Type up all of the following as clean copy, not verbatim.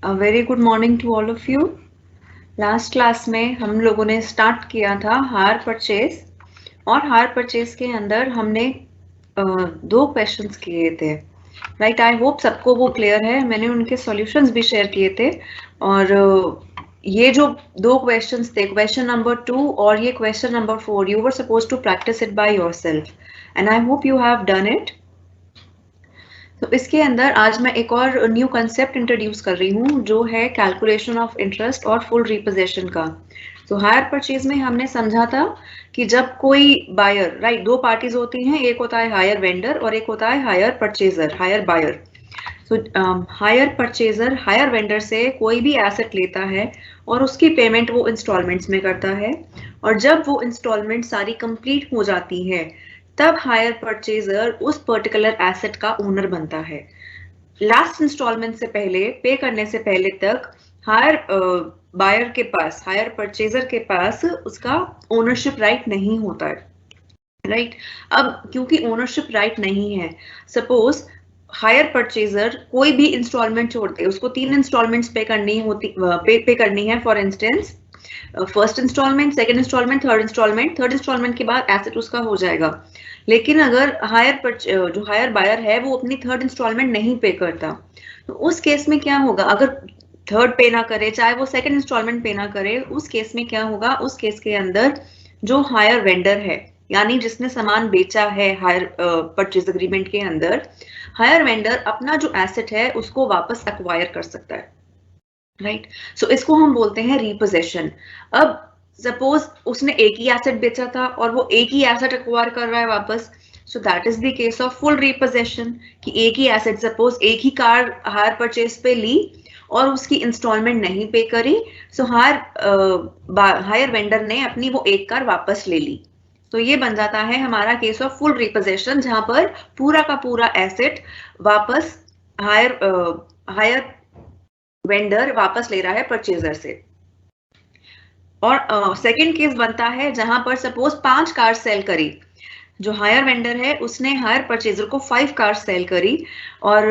A very good morning to all of you. Last class में हम लोगों ने स्टार्ट किया था हायर परचेज, और हायर परचेज के अंदर हमने दो क्वेश्चंस किए थे, राइट। आई होप सबको वो क्लियर है। मैंने उनके सॉल्यूशंस भी शेयर किए थे, और ये जो दो क्वेश्चंस थे, क्वेश्चन नंबर 2 और ये question number 4, you were suppose to practise it by yourself, and I hope you have done it. तो इसके अंदर आज मैं एक और न्यू कंसेप्ट इंट्रोड्यूस कर रही हूँ, जो है कैलकुलेशन ऑफ इंटरेस्ट और फुल रिपोजिशन का। तो हायर परचेज में हमने समझा था कि जब कोई बायर, राइट, दो पार्टीज होती हैं, एक होता है हायर वेंडर और एक होता है हायर परचेजर, हायर बायर। तो हायर परचेजर हायर वेंडर से कोई भी एसेट लेता है और उसकी पेमेंट वो इंस्टॉलमेंट्स में करता है, और जब वो इंस्टॉलमेंट सारी कंप्लीट हो जाती है तब हायर परचेजर उस पर्टिकुलर एसेट का ओनर बनता है। लास्ट इंस्टॉलमेंट से पहले, पे करने से पहले तक हायर बायर के पास, हायर परचेजर के पास उसका ओनरशिप राइट नहीं होता है, राइट। अब क्योंकि ओनरशिप राइट नहीं है, सपोज हायर परचेजर कोई भी इंस्टॉलमेंट छोड़ते, उसको 3 इंस्टॉलमेंट्स पे करनी होती, पे करनी है। For instance first instalment, second instalment, third instalment के बाद एसेट उसका हो जाएगा। लेकिन अगर जो हायर बायर है वो अपनी थर्ड इंस्टॉलमेंट नहीं पे करता, तो उस केस में क्या होगा? अगर थर्ड पे ना करे, चाहे वो सेकंड इंस्टॉलमेंट पे ना करे, उस केस में क्या होगा? उस केस के अंदर जो हायर वेंडर है, यानी जिसने सामान बेचा है हायर परचेज अग्रीमेंट के अंदर, हायर वेंडर अपना जो एसेट है उसको वापस एक्वायर कर सकता है, राइट। सो इसको हम बोलते हैं रिपोजेशन। अब सपोज उसने एक ही एसेट बेचा था और वो एक ही एसेट एक्वायर कर रहा है वापस, so that is the case of full repossession, कि एक ही एसेट, सपोज एक ही कार हायर परचेज पे ली और उसकी इंस्टॉलमेंट नहीं पे करी, सो हायर वेंडर ने अपनी वो एक कार वापस ले ली। तो ये बन जाता है हमारा केस ऑफ फुल रिपोजेशन, जहां पर पूरा का पूरा एसेट वापस हायर वेंडर वापस ले रहा है परचेजर से। और सेकंड केस बनता है जहां पर सपोज 5 कार सेल करी, जो हायर वेंडर है उसने हायर परचेजर को 5 कार सेल करी, और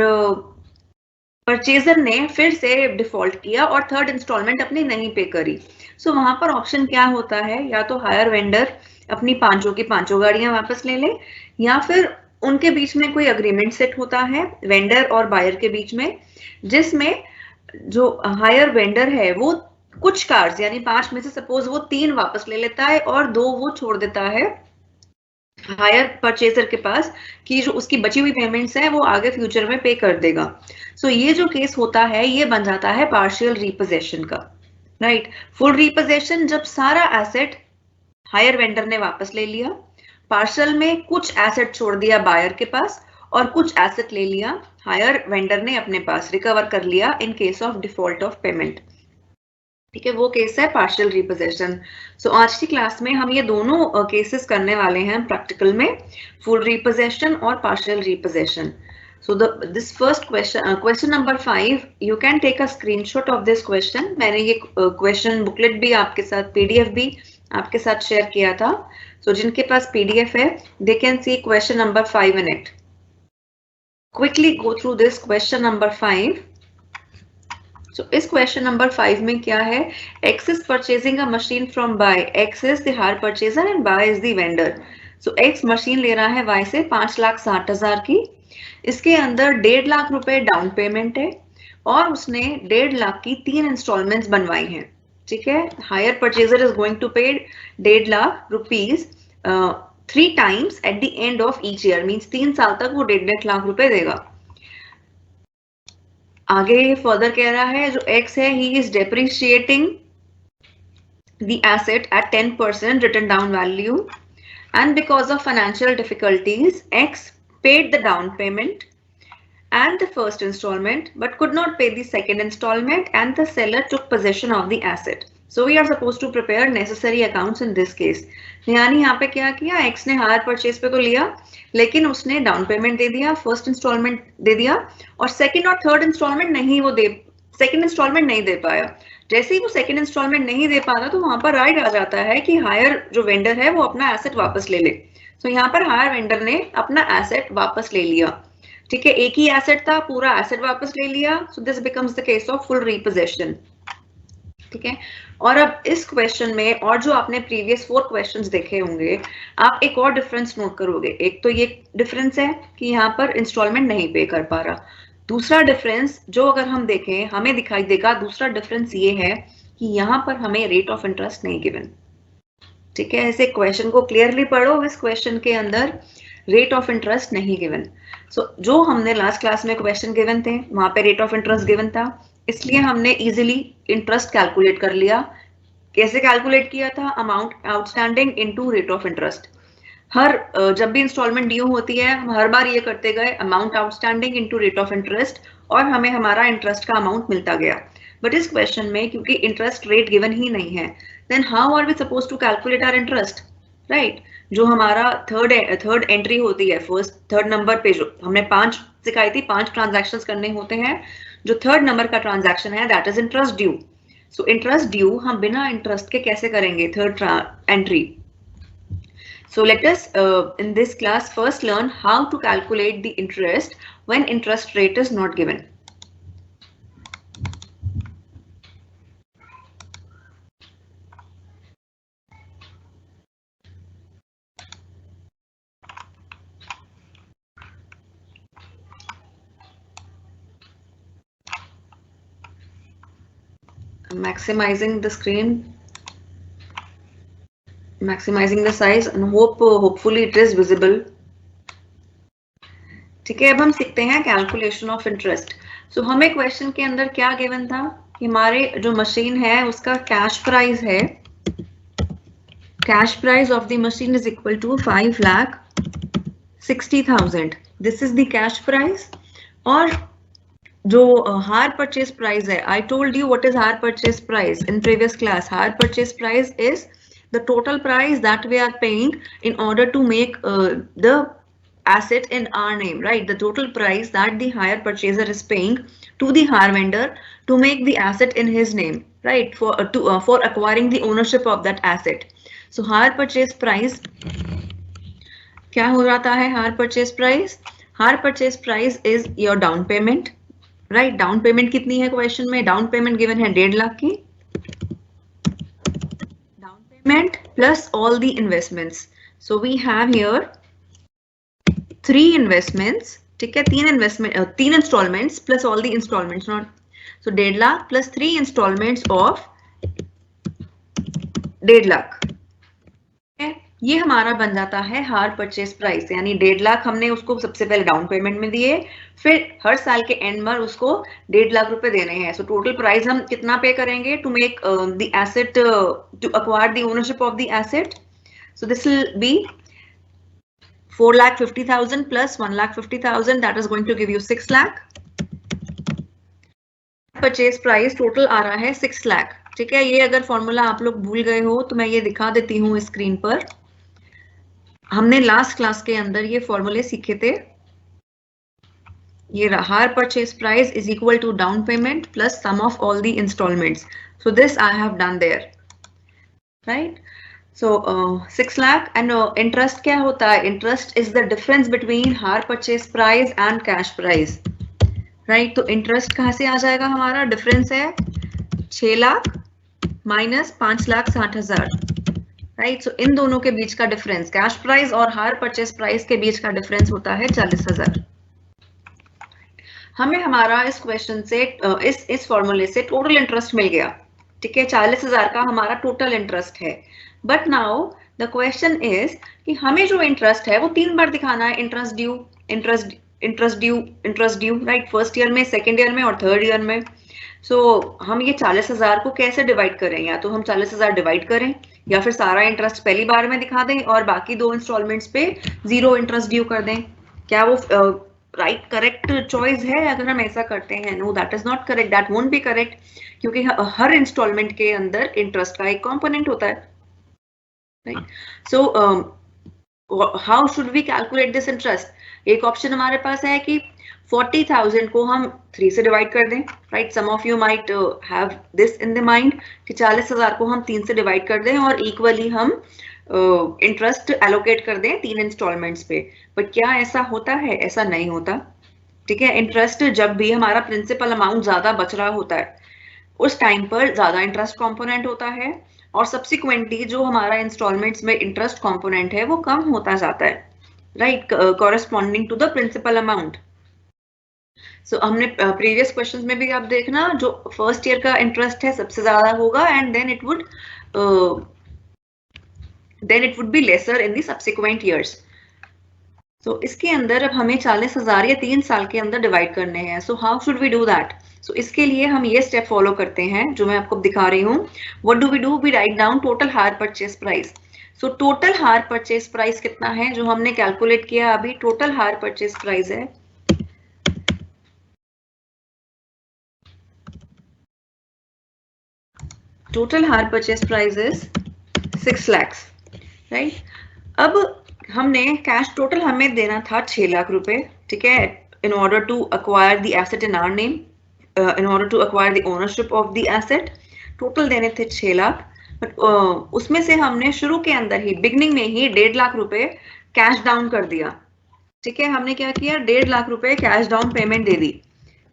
परचेजर ने फिर से डिफॉल्ट किया और थर्ड इंस्टॉलमेंट अपनी नहीं पे करी। सो वहां पर ऑप्शन क्या होता है? या तो हायर वेंडर अपनी पांचों की पांचों गाड़ियां वापस ले ले, या फिर उनके बीच में कोई अग्रीमेंट सेट होता है वेंडर और बायर के बीच में, जिसमें जो हायर वेंडर है वो कुछ कार्स, यानी 5 में से सपोज वो 3 वापस ले लेता है और 2 वो छोड़ देता है हायर परचेजर के पास, कि जो उसकी बची हुई पेमेंट्स है वो आगे फ्यूचर में पे कर देगा। सो ये जो केस होता है ये बन जाता है पार्शियल रिपोजेशन का, राइट। फुल रिपोजेशन जब सारा एसेट हायर वेंडर ने वापस ले लिया, पार्शियल में कुछ एसेट छोड़ दिया बायर के पास और कुछ एसेट ले लिया हायर वेंडर ने अपने पास, रिकवर कर लिया in case of default of payment, ठीक है। वो केस है पार्शियल रिपोजेशन। सो आज की क्लास में हम ये दोनों केसेस करने वाले हैं प्रैक्टिकल में, फुल रिपोजेशन और partial repossession. So this first question number 5, you can take a screenshot of this question. मैंने ये क्वेश्चन बुकलेट भी आपके साथ, पीडीएफ भी आपके साथ शेयर किया था। सो जिनके पास पीडीएफ है, they can see question number 5 in it. Quickly go through this question number 5. So इस क्वेश्चन नंबर 5 में क्या है? X is purchasing a machine from Y. X is the hire purchaser and Y is the vendor. So X machine ले रहा है Y से 5,60,000 की। इसके अंदर 1.5 लाख रुपए डाउन पेमेंट है और उसने 1.5 लाख की 3 इंस्टॉलमेंट्स बनवाई हैं, ठीक है। Hire purchaser is going to pay 1.5 lakh rupees 3 times at the end of each year, means 3 साल तक वो 1.5 लाख रुपए देगा। आगे फर्दर कह रहा है जो X है, he is depreciating the asset at 10% written down value, and because of financial difficulties X paid the down payment and the first installment but could not pay the second installment, and the seller took possession of the asset. So we are supposed to prepare necessary accounts in this case. यानी यहाँ पे क्या किया? X ने hire purchase पे तो लिया, लेकिन उसने डाउन पेमेंट दे दिया, फर्स्ट इंस्टॉलमेंट दे दिया, और सेकंड और थर्ड इंस्टॉलमेंट नहीं, वो सेकंड इंस्टॉलमेंट नहीं दे पाया। जैसे ही वो सेकंड इंस्टॉलमेंट नहीं दे पाता तो वहां पर राइट आ जाता है कि हायर जो वेंडर है वो अपना एसेट वापस ले ले। सो यहाँ पर हायर वेंडर ने अपना एसेट वापस ले लिया। ठीक है, एक ही एसेट था, पूरा एसेट वापस ले लिया, so this becomes the case of full repossession. ठीक है, और अब इस क्वेश्चन में और जो आपने प्रीवियस 4 क्वेश्चंस देखे होंगे, आप एक और डिफरेंस नोट करोगे। एक तो ये डिफरेंस है कि यहाँ पर इंस्टॉलमेंट नहीं पे कर पा रहा। दूसरा डिफरेंस जो अगर हम देखें हमें दिखाई देगा, दूसरा डिफरेंस ये है कि यहाँ पर हमें रेट ऑफ इंटरेस्ट नहीं गिवन। ठीक है, ऐसे क्वेश्चन को क्लियरली पढ़ो, इस क्वेश्चन के अंदर रेट ऑफ इंटरेस्ट नहीं गिवन। सो जो हमने लास्ट क्लास में क्वेश्चन गिवन थे वहां पे रेट ऑफ इंटरेस्ट गिवन था, इसलिए हमने इजीली इंटरेस्ट कैलकुलेट कर लिया। कैसे कैलकुलेट किया था? Amount outstanding into rate of interest. हर जब भी इंस्टॉलमेंट ड्यू होती है हम हर बार ये करते गए, amount outstanding into rate of interest, और हमें हमारा इंटरेस्ट का अमाउंट मिलता गया। बट इस क्वेश्चन में क्योंकि इंटरेस्ट रेट गिवन ही नहीं है, then how are we suppose to calculate our interest, right? जो हमारा थर्ड एंट्री होती है, फर्स्ट थर्ड नंबर पे जो हमने 5 सिखाई थी, 5 ट्रांजैक्शंस करने होते हैं। जो थर्ड नंबर का ट्रांजैक्शन है that is interest due. So interest due हम बिना इंटरेस्ट के कैसे करेंगे? Third entry. So let us in this class first learn how to calculate the interest when interest rate is not given. Maximizing the screen, maximizing the size, and hopefully it is visible. ठीक है, अब हम सीखते हैं calculation of interest. सो हमें question के अंदर क्या गिवन था कि हमारे जो मशीन है उसका कैश प्राइस है, cash price of the machine is equal to 5,60,000। This is the cash price. और जो हायर परचेज प्राइस है, I told you what is hire purchase price in previous class. Hire purchase price is the total price that we are paying in order to make the asset in our name, right? The total price that the hire purchaser is paying to the hire vendor to make the asset in his name, right? For acquiring the ownership of that asset. So hire purchase price क्या हो जाता है? hire purchase price, hire purchase price is your down payment, right? down payment कितनी है question में? down payment given है 1.5 लाख की, plus all the investments. So we have here 3 investments. ठीक है, 3 installments plus all the installments, not so 1.5 lakh plus 3 installments of 1.5 lakh. ये हमारा बन जाता है हायर परचेज प्राइस, यानी 1.5 लाख हमने उसको सबसे पहले डाउन पेमेंट में दिए, फिर हर साल के एंड में उसको 1.5 लाख रुपए देने हैं। सो टोटल प्राइस हम कितना पे करेंगे to make the asset, to acquire the ownership of the asset? So this will be 4,50,000 plus 1,50,000, that is going to give you 6 lakh. Purchase price total आ रहा है 6 लाख। ठीक है, ये अगर फॉर्मूला आप लोग भूल गए हो तो मैं ये दिखा देती हूँ स्क्रीन पर। हमने लास्ट क्लास के अंदर ये फॉर्मूले सीखे थे। ये hire purchase price is equal to down payment plus sum of all the instalments. So this I have done there, right? So 6 lakh. And interest क्या होता है? Interest is the difference between hire purchase price and cash price, right? तो interest कहाँ से आ जाएगा? हमारा difference है 6 लाख माइनस 5,60,000, राइट? सो इन दोनों के बीच का डिफरेंस, कैश प्राइस और हायर परचेज प्राइस के बीच का डिफरेंस होता है 40,000। हमें हमारा इस क्वेश्चन से इस फॉर्मूले से टोटल इंटरेस्ट मिल गया। ठीक है, 40,000 का हमारा टोटल इंटरेस्ट है। But now the question is कि हमें जो इंटरेस्ट है वो 3 बार दिखाना है। Interest due, interest due, right? First year में, सेकेंड ईयर में और थर्ड ईयर में। सो हम ये 40,000 को कैसे डिवाइड करें? या तो हम 40,000 डिवाइड करें या फिर सारा इंटरेस्ट पहली बार में दिखा दें और बाकी 2 इंस्टॉलमेंट्स पे 0 इंटरेस्ट ड्यू कर दें। क्या वो राइट करेक्ट चॉइस है अगर हम ऐसा करते हैं? No, that is not correct, that won't be correct, क्योंकि हर इंस्टॉलमेंट के अंदर इंटरेस्ट का एक कंपोनेंट होता है, right? So how should we calculate this interest? एक ऑप्शन हमारे पास है कि 40,000 को हम 3 से डिवाइड कर दें, right? Some of you might have this in the mind कि 40,000 को हम 3 से डिवाइड कर दें और इक्वली हम इंटरेस्ट एलोकेट कर दें 3 इंस्टॉलमेंट्स पे। बट क्या ऐसा होता है? ऐसा नहीं होता, ठीक है, इंटरेस्ट जब भी हमारा प्रिंसिपल अमाउंट ज्यादा बच रहा होता है उस टाइम पर ज्यादा इंटरेस्ट कंपोनेंट होता है, और सब्सिक्वेंटली जो हमारा इंस्टॉलमेंट्स में इंटरेस्ट कंपोनेंट है वो कम होता जाता है, right, corresponding to the principal amount. So हमने प्रीवियस क्वेश्चंस में भी आप देखना, जो फर्स्ट ईयर का इंटरेस्ट है सबसे ज्यादा होगा, and then it would be lesser in the subsequent years. So इसके अंदर अब हमें 40,000 या 3 साल के अंदर डिवाइड करने हैं। So how should we do that? So इसके लिए हम ये स्टेप फॉलो करते हैं जो मैं आपको दिखा रही हूँ। What do? We write down total hire purchase price. So total hire purchase price कितना है जो हमने कैलकुलेट किया अभी, टोटल हायर परचेज प्राइस है total hire purchase price is 6 lakhs, right? अब हमने कैश टोटल हमें देना था 6 लाख रुपए, ठीक है, in order to acquire the asset in our name, in order to acquire the ownership of the asset, total देने थे 6 लाख। बट उसमें से हमने शुरू के अंदर ही बिगनिंग में ही 1.5 लाख रुपए कैश डाउन कर दिया, ठीक है। हमने क्या किया, 1.5 लाख रुपए कैश डाउन पेमेंट दे दी।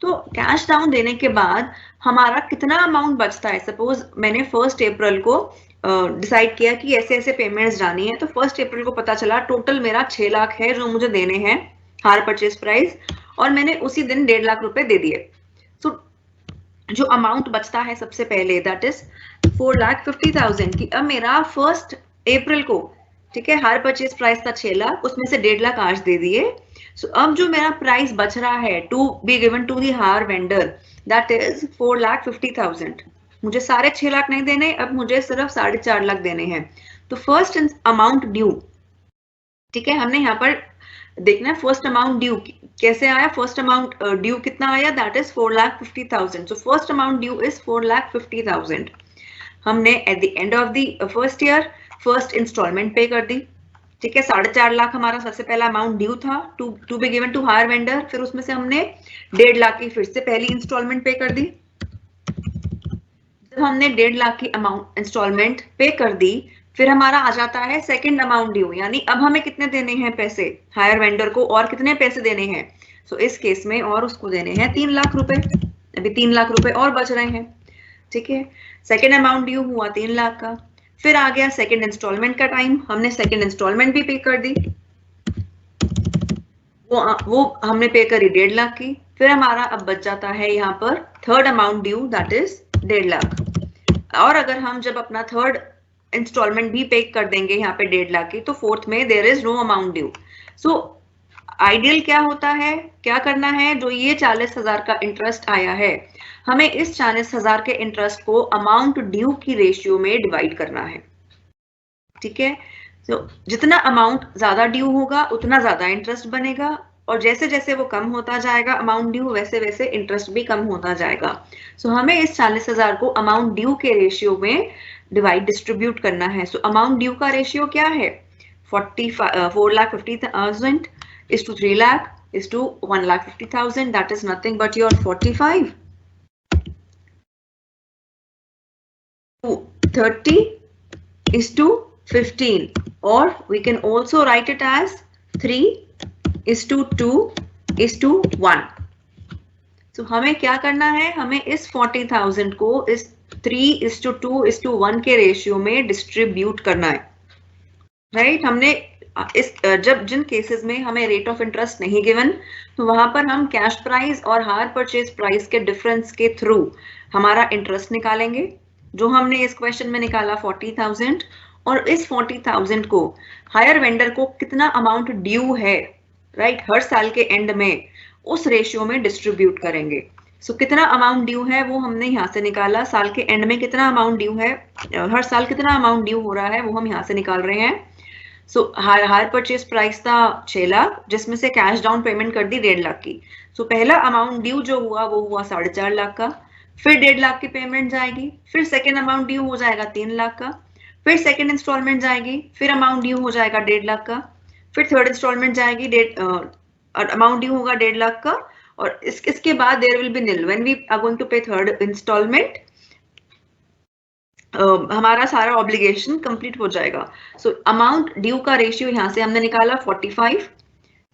तो कैश डाउन देने के बाद हमारा कितना अमाउंट बचता है? सपोज मैंने 1 अप्रैल को डिसाइड किया कि ऐसे ऐसे पेमेंट्स जानी है, तो 1 अप्रैल को पता चला टोटल मेरा 6 लाख है जो मुझे देने हैं हायर परचेज प्राइस, और मैंने उसी दिन 1.5 लाख रुपए दे दिए। सो जो अमाउंट बचता है सबसे पहले दैट इज 4,50,000 की। अब मेरा 1 अप्रैल को, ठीक है, हायर परचेज प्राइस था 6 लाख, उसमें से 1.5 लाख आज दे दिए। सो अब जो मेरा प्राइस बच रहा है to be given to the hire vendor that is 4,50,000। मुझे सारे 6 लाख नहीं देने, अब मुझे सिर्फ 4.5 लाख देने हैं। तो फर्स्ट अमाउंट ड्यू, ठीक है, हमने यहाँ पर देखना है फर्स्ट अमाउंट ड्यू कैसे आया। फर्स्ट अमाउंट ड्यू कितना आया, that is 4,50,000। So first amount due is 4,50,000। हमने at the end of the first year first instalment pay कर दी, ठीक है। 4.5 लाख हमारा सबसे पहला अमाउंट ड्यू था to be given to hire vendor, फिर उसमें से हमने 1.5 लाख की फिर से पहली इंस्टॉलमेंट पे कर दी। जब हमने 1.5 लाख की अमाउंट इंस्टॉलमेंट पे कर दी, फिर हमारा आ जाता है सेकंड अमाउंट ड्यू, यानी अब हमें कितने देने हैं पैसे हायर वेंडर को, और कितने पैसे देने हैं। सो इस केस में और उसको देने हैं 3 लाख रुपए, अभी 3 लाख रुपए और बच रहे हैं, ठीक है। सेकंड अमाउंट ड्यू हुआ 3 लाख का। फिर आ गया सेकंड इंस्टॉलमेंट का टाइम, हमने सेकंड इंस्टॉलमेंट भी पे कर दी, वो हमने पे करी 1.5 लाख की। फिर हमारा अब बच जाता है यहाँ पर third amount due that is 1.5 lakh. और अगर हम जब अपना थर्ड इंस्टॉलमेंट भी पे कर देंगे यहाँ पे 1.5 लाख की, तो फोर्थ में there is no amount due. So ideal क्या होता है, क्या करना है, जो ये 40,000 का इंटरेस्ट आया है, हमें इस 40,000 के इंटरेस्ट को अमाउंट ड्यू की रेशियो में डिवाइड करना है, ठीक है। तो जितना अमाउंट ज्यादा ड्यू होगा उतना ज्यादा इंटरेस्ट बनेगा, और जैसे जैसे वो कम होता जाएगा अमाउंट ड्यू, वैसे वैसे इंटरेस्ट भी कम होता जाएगा। सो हमें इस 40,000 को अमाउंट ड्यू के रेशियो में डिस्ट्रीब्यूट करना है। सो अमाउंट ड्यू का रेशियो क्या है, 4,50,000 is to 3 lakh is to 1,50,000, that is nothing but your 45 to 30 is to 15, or we can also write it as 3 is to 2 is to 1. So हमें क्या करना है, हमें इस 40,000 को इस 3 is to 2 is to 1 के रेशियो में डिस्ट्रीब्यूट करना है, राइट। हमने इस जब जिन केसेस में हमें रेट ऑफ इंटरेस्ट नहीं गिवन, तो वहां पर हम कैश प्राइस और हायर परचेज प्राइस के डिफरेंस के थ्रू हमारा इंटरेस्ट निकालेंगे, जो हमने इस क्वेश्चन में निकाला 40,000, और इस 40,000 को हायर वेंडर को कितना अमाउंट ड्यू है, राइट, हर साल के एंड में उस रेशियो में डिस्ट्रीब्यूट करेंगे। सो कितना अमाउंट ड्यू है वो हमने यहाँ से निकाला, साल के एंड में कितना अमाउंट ड्यू है, हर साल कितना अमाउंट ड्यू हो रहा है वो हम यहाँ से निकाल रहे हैं। सो हायर परचेज प्राइस था 6 लाख, जिसमें से कैश डाउन पेमेंट कर दी 1.5 लाख की। सो पहला अमाउंट ड्यू जो हुआ वो हुआ 4.5 लाख का, फिर 1.5 लाख की पेमेंट जाएगी, फिर सेकेंड अमाउंट ड्यू हो जाएगा 3 लाख का, फिर सेकेंड इंस्टॉलमेंट जाएगी, फिर अमाउंट ड्यू हो जाएगा 1.5 लाख का, फिर थर्ड इंस्टॉलमेंट जाएगी, अमाउंट ड्यू होगा 1.5 लाख का, और इसके बाद there will be nil when we are going to pay third instalment, हमारा सारा ऑब्लिगेशन कंप्लीट हो जाएगा। सो अमाउंट ड्यू का रेशियो यहाँ से हमने निकाला 45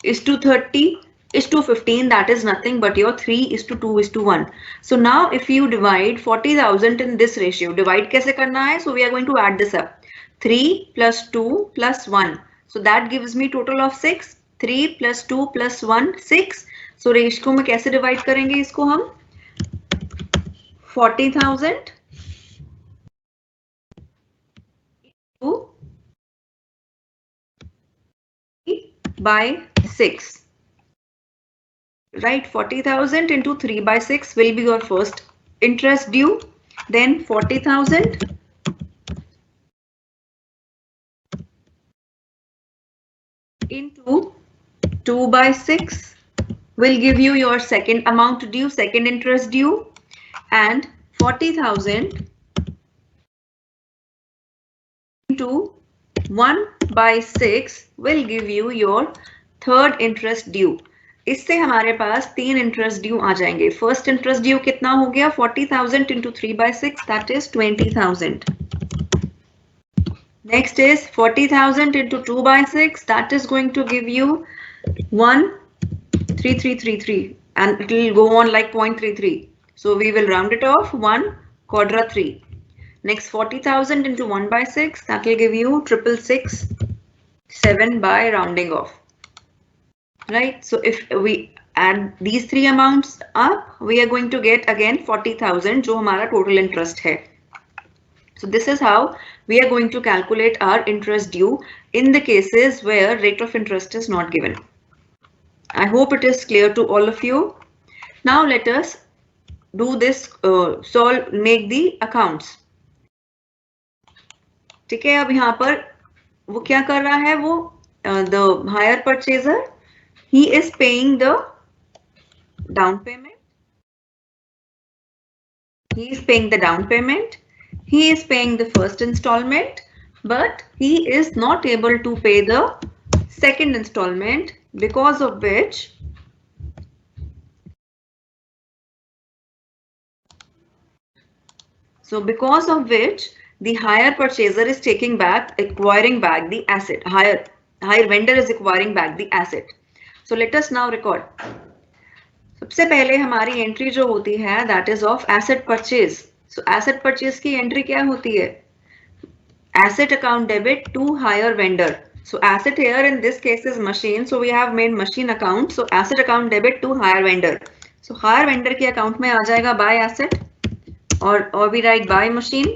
is to 30 is to 15, that is nothing but your 3:2:1. So now if you divide 40,000 in this ratio, divide कैसे करना है? So we are going to add this up. 3 plus 2 plus 1. So that gives me total of 6. 3 plus 2 plus 1, 6. So ratio में कैसे divide करेंगे इसको हम? 40,000 by 6. Right, 40,000 into 3 by 6 will be your first interest due. Then 40,000 into 2 by 6 will give you your second amount due, second interest due, and 40,000 into 1 by 6 will give you your third interest due. इससे हमारे पास 3 interest due आ जाएंगे. First interest due कितना हो गया? 40,000 into 3 by 6, that is 20,000. Next is 40,000 into 2 by 6, that is going to give you 13333, and it will go on like 0.33. So we will round it off 1 quadra 3. Next 40,000 into 1 by 6, that will give you 666, 7 by rounding off. Right, so if we add these three amounts up, we are going to get again 40,000 जो हमारा total interest है. So this is how we are going to calculate our interest due in the cases where rate of interest is not given. I hope it is clear to all of you. Now let us do this, make the accounts. ठीक है, अब यहाँ पर वो क्या कर रहा है? वो the hire purchaser, he is paying the down payment. He is paying the down payment. He is paying the first installment, but he is not able to pay the second installment, because of which the hire purchaser is acquiring back the asset. Hire vendor is acquiring back the asset. So let us now record. सबसे पहले हमारी entry जो होती है that is of asset purchase. So asset purchase की entry क्या होती है? Asset account debit to hire vendor. So asset here in this case is machine. So we have made machine account. So asset account debit to hire vendor. So hire vendor के account में आ जाएगा buy asset और we write buy machine.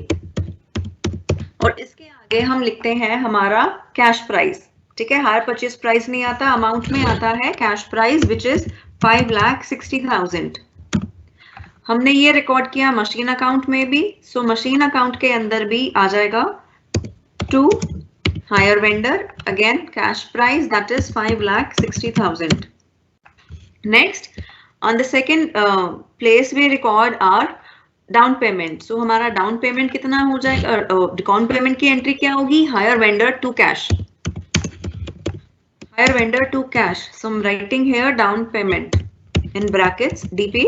और इसके आगे हम लिखते हैं हमारा cash price. ठीक है, हायर परचेज प्राइस नहीं आता, अमाउंट में आता है कैश प्राइस विच इज 5,60,000. हमने ये रिकॉर्ड किया मशीन अकाउंट में भी. सो मशीन अकाउंट के अंदर भी आ जाएगा to hire vendor, again cash price that is 5,60,000. Next on the second place we record our down payment. So हमारा डाउन पेमेंट कितना हो जाएगा? डाउन पेमेंट की एंट्री क्या होगी? Hire vendor to cash. Hire vendor to cash. So I'm writing here down payment in brackets DP.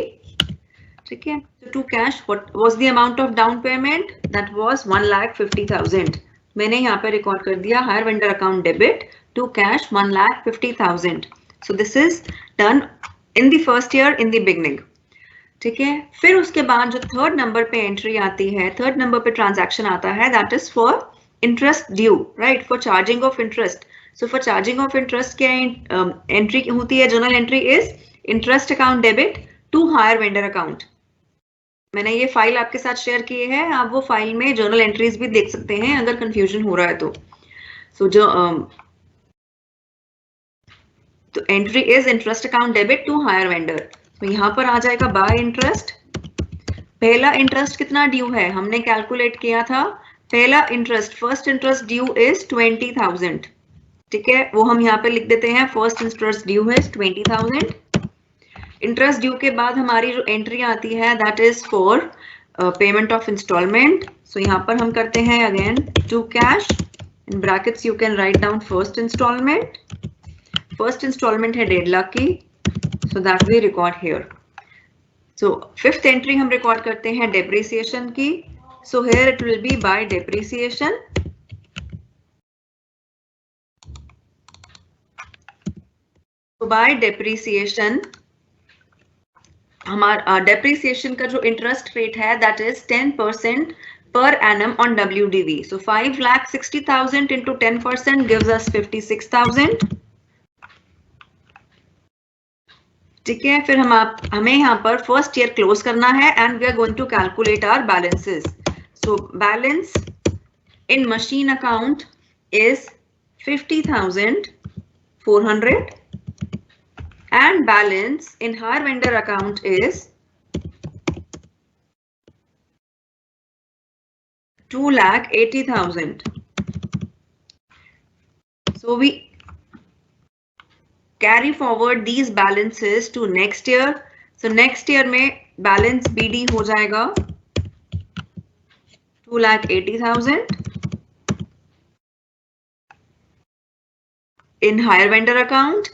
ठीक है, so to cash, what was the amount of down payment? That was 1,50,000. मैंने यहाँ पे record कर दिया hire vendor account debit to cash 1,50,000. So this is done in the first year in the beginning. ठीक है, फिर उसके बाद जो थर्ड नंबर पे एंट्री आती है, थर्ड नंबर पे ट्रांजैक्शन आता है, that is for interest due, right? For charging of interest. So for charging of interest क्या एंट्री होती है? Journal entry is interest account debit to hire vendor account. मैंने ये फाइल आपके साथ शेयर की है, आप वो फाइल में जर्नल एंट्रीज भी देख सकते हैं अगर कंफ्यूजन हो रहा है तो. सो तो entry is interest account debit to hire vendor. तो यहाँ पर आ जाएगा बाय इंटरेस्ट. पहला इंटरेस्ट कितना ड्यू है हमने कैलकुलेट किया था. पहला interest, first interest due is 20,000. ठीक है, वो हम यहाँ पे लिख देते हैं. फर्स्ट इंटरेस्ट ड्यू है 20,000. इंटरेस्ट ड्यू के बाद हमारी जो एंट्री आती है that is for payment of instalment. So यहाँ पर हम करते हैं again to cash. In brackets you can write down first instalment. First instalment है 1.5 लाख की. So that we record here. So fifth entry हम रिकॉर्ड करते हैं डेप्रिसिएशन की. So here it will be by depreciation. By depreciation, हमारा depreciation का जो interest rate है that is 10% per annum on WDV. So 5,60,000 into 10% gives us 56,000. ठीक है, फिर हमें यहाँ पर फर्स्ट ईयर क्लोज करना है and we are going to calculate our balances. So balance in machine account is 50,400 and balance in hire vendor account is 2,80,000. So we carry forward these balances to next year. So next year में balance BD हो जाएगा 2,80,000 in hire vendor account,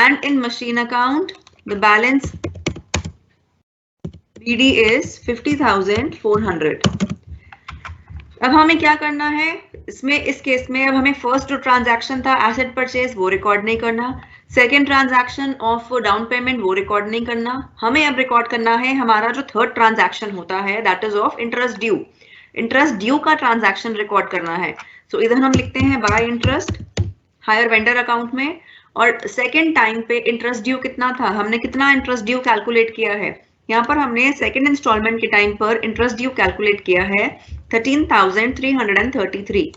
and in machine account the balance BD is 50,400. अब हमें क्या करना है इसमें, इस केस में अब हमें फर्स्ट जो ट्रांजैक्शन था एसेट परचेज वो रिकॉर्ड नहीं करना, second transaction of down payment वो रिकॉर्ड नहीं करना, हमें अब रिकॉर्ड करना है हमारा जो थर्ड ट्रांजैक्शन होता है that is of interest due. Interest due का ट्रांजैक्शन रिकॉर्ड करना है. सो इधर हम लिखते हैं bye interest higher vendor account में, और सेकेंड टाइम पे इंटरेस्ट ड्यू कितना था, हमने कितना इंटरेस्ट ड्यू कैलकुलेट किया है, यहाँ पर हमने सेकेंड इंस्टॉलमेंट के टाइम पर इंटरेस्ट ड्यू कैलकुलेट किया है 13,333.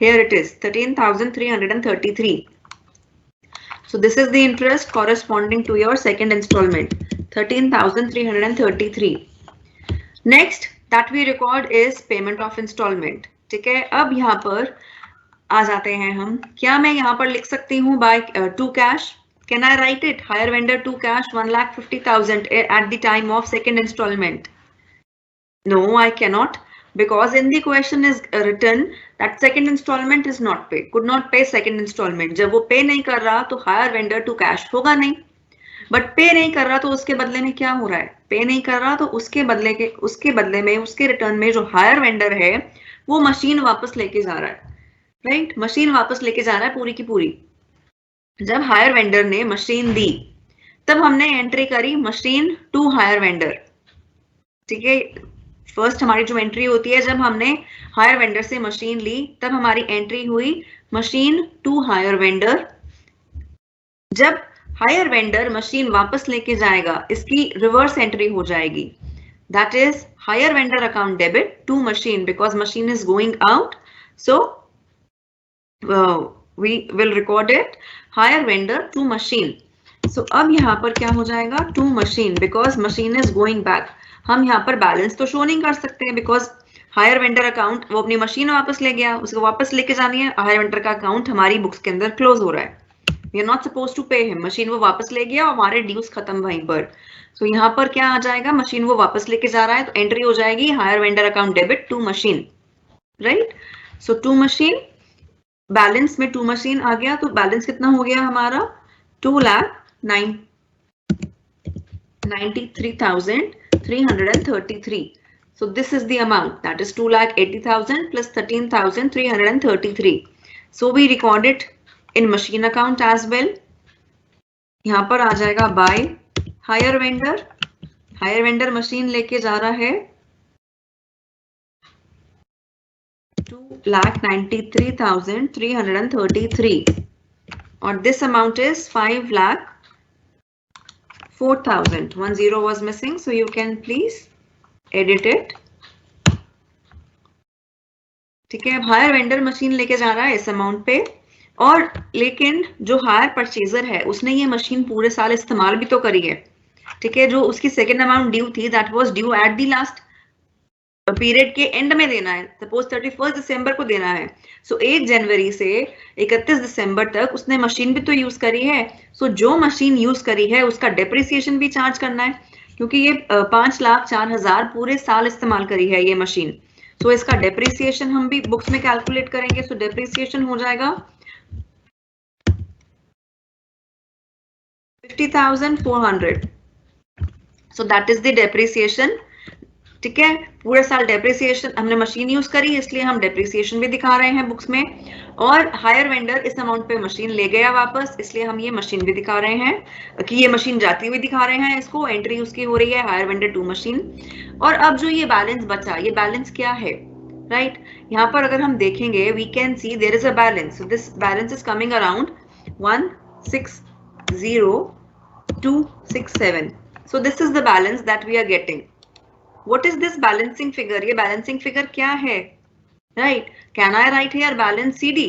Here it is 13,333. So this is the interest corresponding to your second installment 13,333. Next that we record is payment of installment. ठीक है, अब यहाँ पर आ जाते हैं हम, क्या मैं यहाँ पर लिख सकती हूँ by to cash? Can I write it hire vendor to cash 1,50,000 at the time of second installment? No, I cannot, because in the question is written that second installment is not paid, could not pay second installment. जब वो पे नहीं कर रहा तो hire vendor to cash होगा नहीं, but पे नहीं कर रहा तो उसके बदले में क्या हो रहा है, पे नहीं कर रहा तो उसके बदले में उसके रिटर्न में जो हायर वेंडर है वो मशीन वापस लेके जा रहा है. राइट, मशीन वापस लेके जा रहा है पूरी की पूरी. जब हायर वेंडर ने मशीन दी तब हमने एंट्री करी मशीन टू हायर वेंडर. ठीक है, फर्स्ट हमारी जो एंट्री होती है जब हमने हायर वेंडर से मशीन ली तब हमारी एंट्री हुई मशीन टू हायर वेंडर. जब हायर वेंडर मशीन वापस लेके जाएगा इसकी रिवर्स एंट्री हो जाएगी, that is hire vendor account debit to machine because machine is going out. So we will record it hire vendor to machine. So अब यहाँ पर क्या हो जाएगा to machine because machine is going back. हम यहाँ पर बैलेंस तो शो नहीं कर सकते हैं बिकॉज हायर वेंडर अकाउंट वो अपनी मशीन वापस ले गया, उसको वापस लेके जानी है, हायर वेंडर का अकाउंट हमारी बुक्स के अंदर क्लोज हो रहा है. We are not suppose to pay him, machine वो वापस ले गया और हमारे ड्यूज खत्म वहीं पर. सो यहाँ पर क्या आ जाएगा, मशीन वो वापस लेके जा रहा है तो एंट्री हो जाएगी hire vendor account debit to machine. Right, so to machine, balance में टू मशीन आ गया तो बैलेंस कितना हो गया हमारा 2,93,333. So this is the amount, that is 2,80,000 plus 13,333. So we record it in machine account as well. यहाँ पर आ जाएगा by hire vendor, hire vendor machine लेके जा रहा है 2,93,333 और this amount is 5,04,000. 1 0 was missing, so you can please edit it. ठीक है, अब हायर वेंडर मशीन लेके जा रहा है इस अमाउंट पे, और लेकिन जो हायर परचेजर है उसने ये मशीन पूरे साल इस्तेमाल भी तो करी है. ठीक है, जो उसकी सेकेंड अमाउंट ड्यू थी that was due at the last period के एंड में देना है, सपोज 31 दिसंबर को देना है. सो 1 जनवरी से 31 दिसंबर तक उसने मशीन भी तो यूज करी है. सो जो मशीन यूज करी है उसका डेप्रिसिएशन भी चार्ज करना है क्योंकि ये 5,04,000 पूरे साल इस्तेमाल करी है ये मशीन. सो इसका डेप्रिसिएशन हम भी बुक्स में कैलकुलेट करेंगे. सो डेप्रिसिएशन हो जाएगा 50,400. So that is the depreciation. ठीक है, पूरे साल डेप्रिसिएशन, हमने मशीन यूज करी इसलिए हम डेप्रिसिएशन भी दिखा रहे हैं बुक्स में, और हायर वेंडर इस अमाउंट पे मशीन ले गया वापस, इसलिए हम ये मशीन भी दिखा रहे हैं कि ये मशीन जाती हुई दिखा रहे हैं, इसको एंट्री उसकी हो रही है हायर वेंडर टू मशीन। और अब जो ये बैलेंस बचा, ये बैलेंस क्या है, राइट यहाँ पर अगर हम देखेंगे we can see there is a balance, this balance is coming around 160267, so this is the balance that we are getting. What is this balancing figure? ये balancing figure क्या है, right? Can I write here balance CD?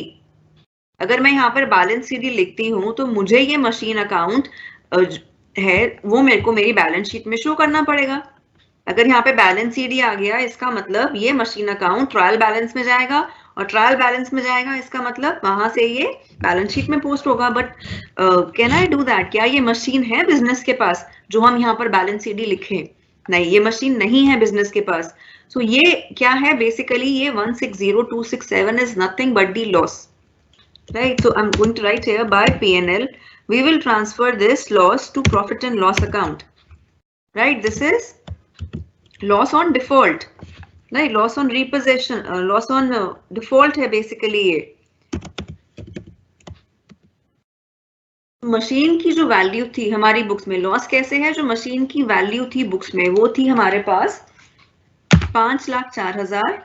अगर मैं यहाँ पर balance CD लिखती हूँ तो मुझे ये मशीन अकाउंट है वो मेरे को मेरी बैलेंस शीट में शो करना पड़ेगा। अगर यहाँ पे बैलेंस CD आ गया इसका मतलब ये मशीन अकाउंट ट्रायल बैलेंस में जाएगा, और ट्रायल बैलेंस में जाएगा इसका मतलब वहां से ये बैलेंस शीट में पोस्ट होगा। But can I do that? क्या ये मशीन है बिजनेस के पास जो हम यहाँ पर बैलेंस CD लिखें? नहीं, ये मशीन नहीं है बिजनेस के पास। सो ये क्या है बेसिकली, ये 160267 is nothing but the loss, right? So I am going to write here by P&L we will transfer this loss to profit and loss account, right? This is loss on default, right? Loss on repossession, loss on default है basically ये। Machine की जो value थी हमारी books में, loss कैसे है, जो मशीन की वैल्यू थी बुक्स में वो थी हमारे पास 5,04,000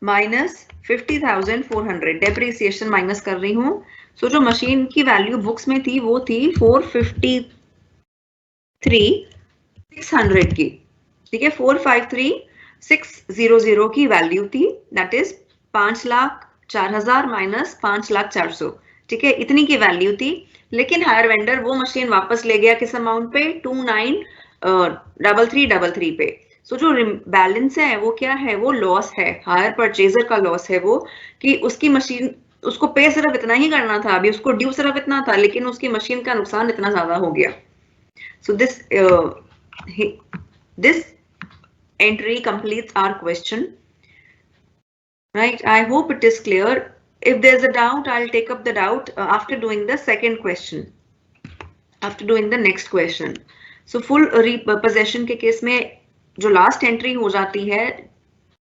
माइनस 50,400, डेप्रिसिएशन माइनस कर रही हूँ। सो जो मशीन की वैल्यू बुक्स में थी वो थी 453,600 की, ठीक है, 453,600 की वैल्यू थी, दैट इज 5,04,000 माइनस 5,04,000, ठीक है, इतनी की वैल्यू थी। लेकिन हायर वेंडर वो मशीन वापस ले गया किस अमाउंट पे, 29,3333 पे। सो जो बैलेंस है वो क्या है, वो लॉस है, हायर परचेजर का लॉस है वो, कि उसकी मशीन, उसको पे सिर्फ इतना ही करना था, अभी उसको ड्यू सिर्फ इतना था, लेकिन उसकी मशीन का नुकसान इतना ज्यादा हो गया। सो this entry completes our question, right? I hope it is clear. If there's a doubt, I'll take up the doubt after doing the second question, after doing the next question. So full repossession के case में जो last entry हो जाती है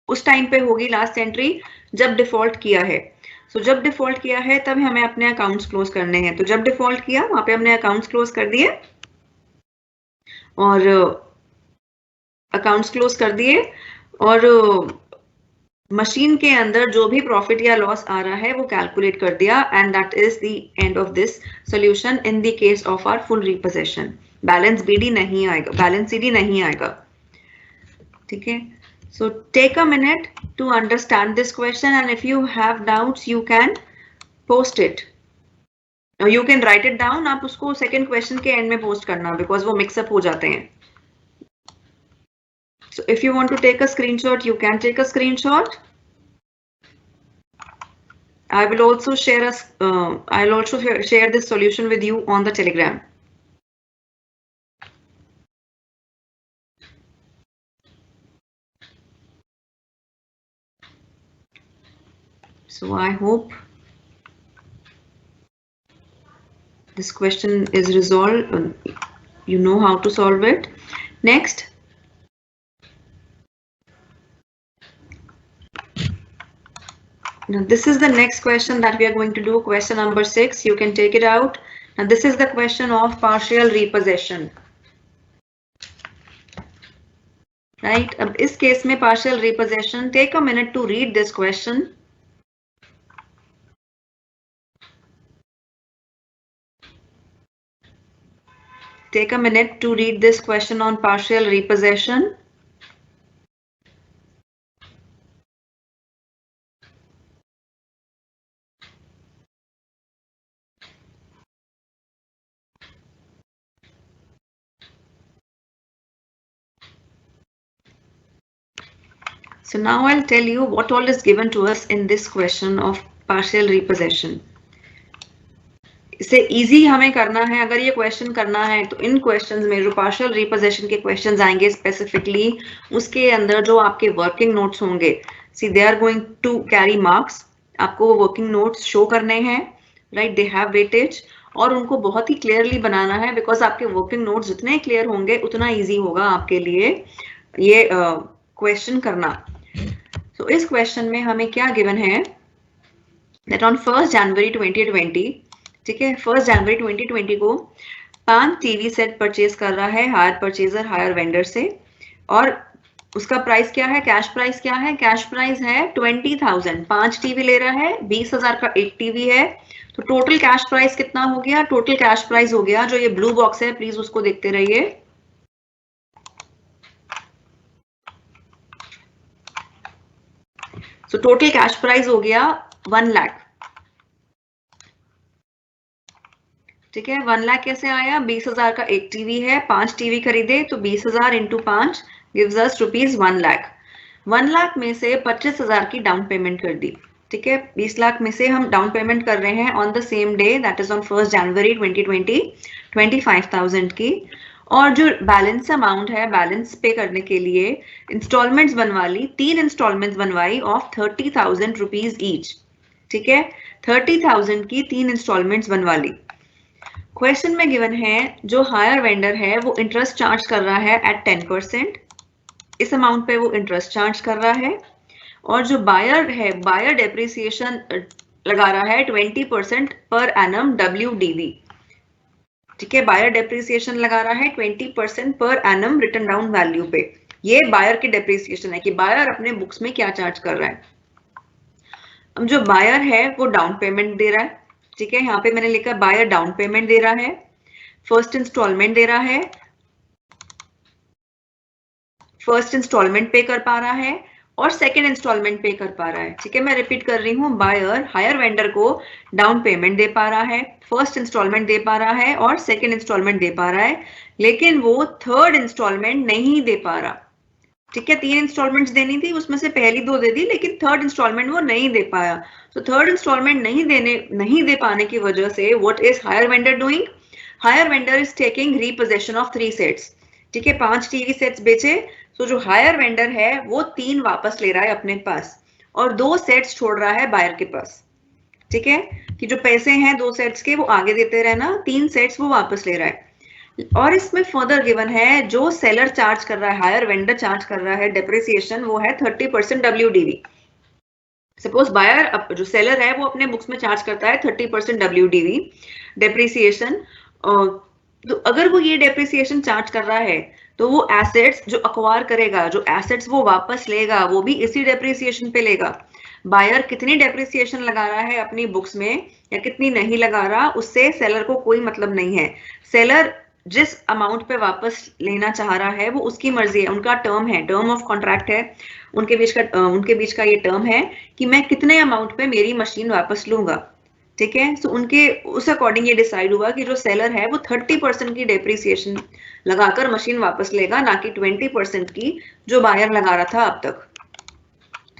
उस time पे होगी last entry जब डिफॉल्ट किया है। सो जब डिफॉल्ट किया है तब हमें अपने अकाउंट्स क्लोज करने हैं। तो जब डिफॉल्ट किया वहां पे हमने अकाउंट्स क्लोज कर दिए, और अकाउंट्स क्लोज कर दिए, और मशीन के अंदर जो भी प्रॉफिट या लॉस आ रहा है वो कैलकुलेट कर दिया, and that is the end of this solution in the case of our full repossession. Balance BD नहीं आएगा, बैलेंस CD नहीं आएगा, ठीक है। So take a minute to understand this question, and if you have doubts you can post it, you can write it down. आप उसको second question के end में पोस्ट करना, बिकॉज वो मिक्सअप हो जाते हैं। So if you want to take a screenshot, you can take a screenshot. I will also share I'll also share this solution with you on the Telegram. So I hope this question is resolved. You know how to solve it. Next. Now this is the next question that we are going to do, question number 6. You can take it out. Now this is the question of partial repossession. Right? अब इस case में partial repossession, take a minute to read this question. Take a minute to read this question on partial repossession. So now I'll tell you what all is given to us in this question of partial repossession. इसे easy हमें करना है, अगर ये question करना है तो इन questions में जो पार्शियल रिपोजेशन के क्वेश्चंस आएंगे स्पेसिफिकली, उसके अंदर जो आपके वर्किंग नोट्स होंगे, see they are going to carry marks, आपको वो वर्किंग नोट्स शो करने हैं, राइट, दे हैव वेटेज, और उनको बहुत ही क्लियरली बनाना है, बिकॉज आपके वर्किंग नोट्स जितने क्लियर होंगे उतना इजी होगा आपके लिए ये क्वेश्चन करना। तो इस क्वेश्चन में हमें क्या गिवन है, दैट ऑन 1 जनवरी 2020, ठीक है, 1 जनवरी 2020 को 5 टीवी सेट परचेज कर रहा है हायर परचेजर हायर वेंडर से, और उसका प्राइस क्या है, कैश प्राइस क्या है, कैश प्राइस है 20,000, 5 टीवी ले रहा है, 20,000 का एक टीवी है, तो टोटल कैश प्राइस कितना हो गया, टोटल कैश प्राइस हो गया, जो ये ब्लू बॉक्स है प्लीज उसको देखते रहिए, सो टोटल कैश प्राइस हो गया 1 लाख, ठीक है। 1 लाख कैसे आया, 20,000 का एक टीवी है, 5 टीवी खरीदे, तो 20,000 into 5 gives us rupees 1 lakh. 1 lakh में से 25,000 की डाउन पेमेंट कर दी, ठीक है, 20 लाख में से हम डाउन पेमेंट कर रहे हैं on the same day, that is on 1 जनवरी 2020 25,000 की, और जो बैलेंस अमाउंट है बैलेंस पे करने के लिए इंस्टॉलमेंट्स बनवा ली, 3 इंस्टॉलमेंट्स बनवाई ऑफ 30,000 रुपीज ईच, ठीक है, 30,000 की 3 इंस्टॉलमेंट्स बनवा ली। क्वेश्चन में गिवन है जो हायर वेंडर है वो इंटरेस्ट चार्ज कर रहा है एट 10%, इस अमाउंट पे वो इंटरेस्ट चार्ज कर रहा है, और जो बायर है बायर डेप्रिसिएशन लगा रहा है 20% पर एनम WDV, ठीक है, बायर डेप्रिसिएशन लगा रहा है 20% per annum written down value पे, ये बायर की डेप्रिसिएशन है कि बायर अपने बुक्स में क्या चार्ज कर रहा है। अब जो बायर है वो डाउन पेमेंट दे रहा है, ठीक है, यहाँ पे मैंने लिखा बायर डाउन पेमेंट दे रहा है, फर्स्ट इंस्टॉलमेंट दे रहा है, फर्स्ट इंस्टॉलमेंट पे कर पा रहा है और सेकंड इंस्टॉलमेंट पे कर पा रहा है, ठीक है, मैं रिपीट कर रही हूँ, बायर हायर वेंडर को डाउन पेमेंट दे पा रहा है, फर्स्ट इंस्टॉलमेंट दे पा रहा है और सेकंड इंस्टॉलमेंट दे पा रहा है, लेकिन वो थर्ड इंस्टॉलमेंट नहीं दे पा रहा, ठीक है, 3 इंस्टॉलमेंट्स देनी थी, उसमें से पहली 2 दे दी, लेकिन थर्ड इंस्टॉलमेंट वो नहीं दे पाया, तो थर्ड इंस्टॉलमेंट नहीं दे पाने की वजह से what is hire vendor doing, hire vendor is taking repossession of 3 sets, ठीक है, 5 टीवी सेट्स बेचे, तो जो हायर वेंडर है वो 3 वापस ले रहा है अपने पास और 2 सेट्स छोड़ रहा है बायर के पास, ठीक है, कि जो पैसे हैं 2 सेट्स के वो आगे देते रहना, 3 सेट्स वो वापस ले रहा है। और इसमें फर्दर गिवन है जो सेलर चार्ज कर रहा है, हायर वेंडर चार्ज कर रहा है डेप्रिसिएशन, वो है 30% WDV। सपोज बायर जो सेलर है वो अपने बुक्स में चार्ज करता है 30% WDV डेप्रिसिएशन, तो अगर वो ये डेप्रिसिएशन चार्ज कर रहा है तो वो एसेट्स जो अक्वायर करेगा, जो एसेट्स वो वापस लेगा, वो भी इसी डेप्रिसिएशन पे लेगा। बायर कितनी डेप्रिसिएशन लगा रहा है अपनी बुक्स में या कितनी नहीं लगा रहा, उससे सेलर को कोई मतलब नहीं है। सेलर जिस अमाउंट पे वापस लेना चाह रहा है वो उसकी मर्जी है, उनका टर्म है, टर्म ऑफ कॉन्ट्रैक्ट है, उनके बीच का ये टर्म है कि मैं कितने अमाउंट पे मेरी मशीन वापस लूंगा, ठीक है, सो उनके उस अकॉर्डिंग ये डिसाइड हुआ कि जो सेलर है वो 30% की डेप्रिसिएशन लगाकर मशीन वापस लेगा, ना कि 20% की जो बायर लगा रहा था अब तक।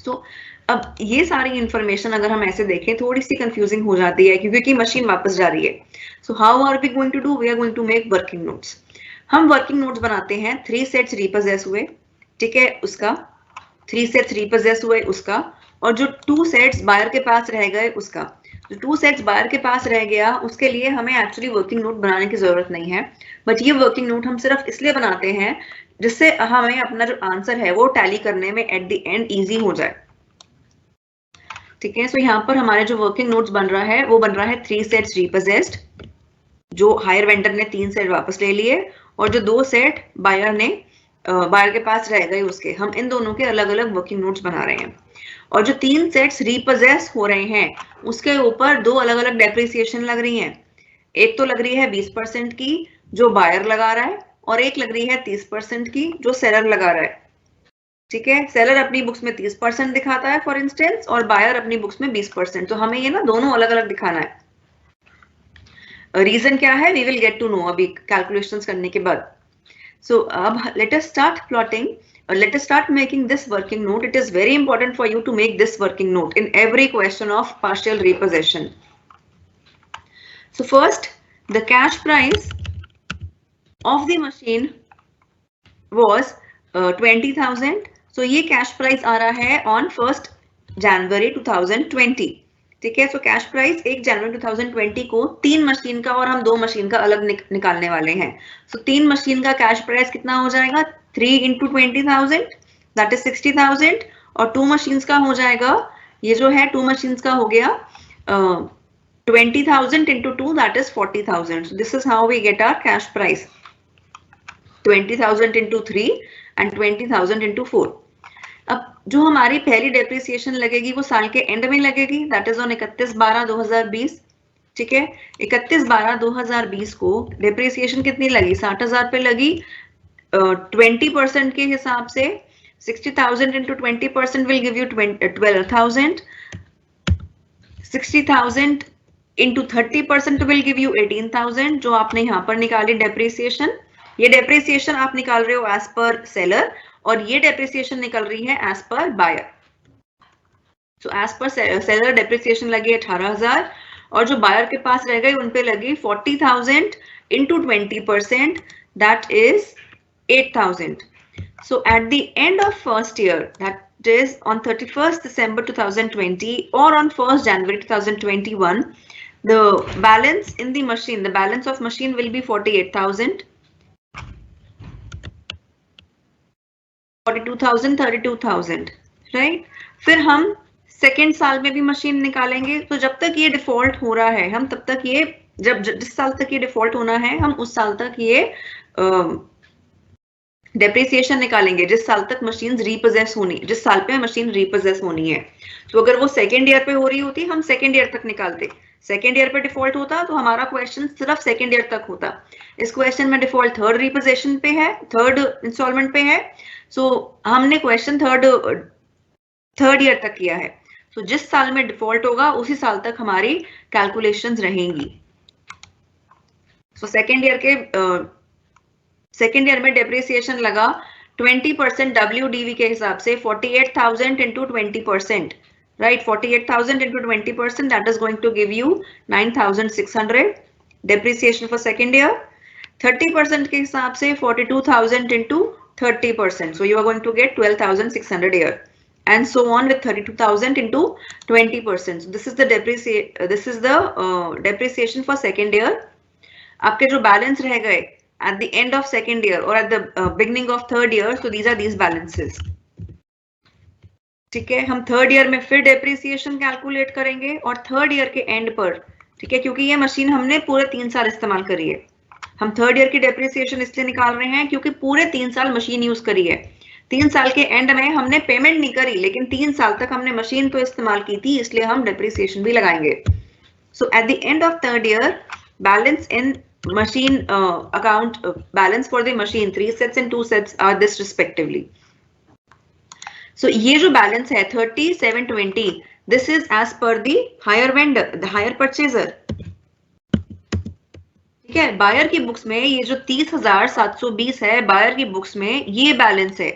सो अब ये सारी इंफॉर्मेशन अगर हम ऐसे देखें थोड़ी सी कंफ्यूजिंग हो जाती है क्योंकि मशीन वापस जा रही है। So how are we going to do, we are going to make working notes. हम वर्किंग नोट्स बनाते हैं, 3 सेट्स रीपोजेस हुए, ठीक है, उसका 3 सेट्स रीपोजेस हुए उसका, और जो 2 सेट्स बायर के पास रह गए उसका, जो 2 सेट्स बायर के पास रह गया उसके लिए हमें एक्चुअली वर्किंग नोट बनाने की जरूरत नहीं है, बट ये वर्किंग नोट हम सिर्फ इसलिए बनाते हैं जिससे हमें अपना जो आंसर है वो टैली करने में एट द एंड इजी हो जाए, ठीक है। सो यहाँ पर हमारे जो वर्किंग नोट्स बन रहा है वो बन रहा है 3 सेट्स रीपोजेस्ड, जो हायर वेंडर ने 3 सेट वापस ले लिए, और जो 2 सेट बायर के पास रह गए उसके, हम इन दोनों के अलग अलग वर्किंग नोट्स बना रहे हैं। और जो 3 सेट्स रीपोजेस हो रहे हैं उसके ऊपर 2 अलग अलग डेप्रिसिएशन लग रही हैं, एक तो लग रही है 20% की जो बायर लगा रहा है और एक लग रही है 30% की जो सेलर लगा रहा है, ठीक है, सेलर अपनी बुक्स में 30% दिखाता है फॉर इंस्टेंस और बायर अपनी बुक्स में 20%, तो हमें ये ना दोनों अलग अलग दिखाना है। रीजन क्या है we will get to know अभी कैलकुलेशंस करने के बाद। सो अब let us start plotting, let us start making this working note. It is very important for you to make this working note in every question of partial repossession. So first, the cash price of the machine was 20,000. So ये cash price आ रहा है on 1st January 2020. ठीक है। So cash price 1 जनवरी 2020 को 3 machine का और हम 2 machine का अलग निकालने वाले हैं। सो 3 मशीन का कैश प्राइस कितना हो जाएगा, 3 into 20,000 दैट इज 60,000, और 2 मशीन का हो जाएगा, ये जो है 2 मशीन का हो गया 20,000 into 2 that is 40,000. So this is how we get our cash price, 20,000 into 3 and 20,000 into 4. अब जो हमारी पहली डेप्रिसिएशन लगेगी वो साल के एंड में लगेगी, दैट इज ऑन 31/12/2020। ठीक है, 31/12/2020 को डेप्रिसिएशन कितनी लगी, 60,000 पे लगी। 20% के हिसाब से 60,000 into 20% will give you 12,000. 60,000 into 30% will give you 18,000, जो आपने यहाँ पर निकाली डेप्रिसिएशन। ये डेप्रिसिएशन आप निकाल रहे हो एज पर सेलर, और ये डेप्रिसिएशन निकल रही है as per buyer. So as per seller depreciation लगी 18,000, और जो बायर के पास रह गई उन पे लगी 40,000 into 20%, that is 8,000. So at the end of first year, that is on 31st December 2020 or on 1st January 2021, the balance in the machine, the balance of machine will be 48,000, 42,000, 32,000, right? फिर हम second साल में भी machine निकालेंगे। तो जब तक ये डिफॉल्ट हो रहा है, हम तब तक ये जिस साल तक ये डिफॉल्ट होना है, हम उस साल तक ये डेप्रिसिएशन निकालेंगे, जिस साल तक मशीन रीपोजेस होनी, जिस साल पे मशीन रीपोजेस होनी है। तो अगर वो सेकेंड ईयर पे हो रही होती, हम सेकेंड ईयर तक निकालते। सेकेंड ईयर पे डिफॉल्ट होता तो हमारा क्वेश्चन सिर्फ सेकेंड ईयर तक होता। इस क्वेश्चन में डिफॉल्ट थर्ड रीपोजेशन पे है, थर्ड इंस्टॉलमेंट पे है। सो हमने क्वेश्चन थर्ड ईयर तक किया है। सो जिस साल में डिफॉल्ट होगा उसी साल तक हमारी कैलकुलेशंस रहेंगी। सो सेकेंड ईयर में डेप्रिसिएशन लगा 20% WDV के हिसाब से 48,000 into 20%, right? 48,000 into 20%, that is going to give you 9,600 depreciation for second year. 30% के हिसाब से 42,000 into 30%, so you are going to get 12,600 here, and so on with 32,000 into 20%. So this is the depreciation for second year. आपके जो balance रह गए at the end of second year or at the beginning of third year, so these are these balances. ठीक है, हम third year में फिर depreciation calculate करेंगे और थर्ड ईयर के एंड पर, ठीक है, क्योंकि ये मशीन हमने पूरे 3 साल इस्तेमाल करी है। हम थर्ड ईयर की डेप्रिसिएशन इसलिए निकाल रहे हैं क्योंकि पूरे 3 साल मशीन यूज करी है। 3 साल के एंड में हमने पेमेंट नहीं करी, लेकिन 3 साल तक हमने मशीन तो इस्तेमाल की थी, इसलिए हम डेप्रिसिएशन भी लगाएंगे। So at the end of third year, balance in machine account, balance for the machine, 3 sets and 2 sets are this respectively. So ये जो balance है 30,720, this is as per the hire vendor, the hire purchaser. ठीक है, buyer की books में ये जो 30,720 है, बायर की बुक्स में ये बैलेंस है।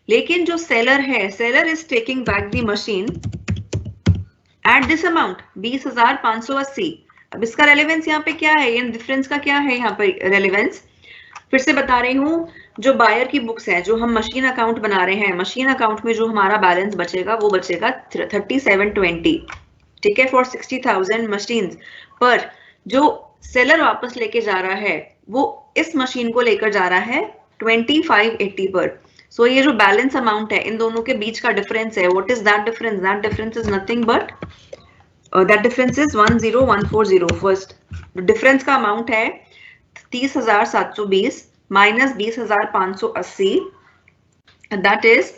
लेकिन जो सेलर है, seller is taking back the machine at this amount 20,580। अब इसका रेलेवेंस यहाँ पे क्या है, इन डिफरेंस का क्या है यहाँ पे रेलेवेंस, फिर से बता रही हूँ। जो बायर की बुक्स है, जो हम मशीन अकाउंट बना रहे हैं, मशीन अकाउंट में जो हमारा बैलेंस बचेगा वो बचेगा 3720, ठीक है, फॉर 60,000 मशीन्स। पर जो सेलर वापस लेके जा रहा है वो इस मशीन को लेकर जा रहा है 2580 पर। सो ये जो बैलेंस अमाउंट है, इन दोनों के बीच का डिफरेंस है। What is that difference? That difference is nothing but that difference is 10140. first difference का अमाउंट है 30,720 minus 20,580, that is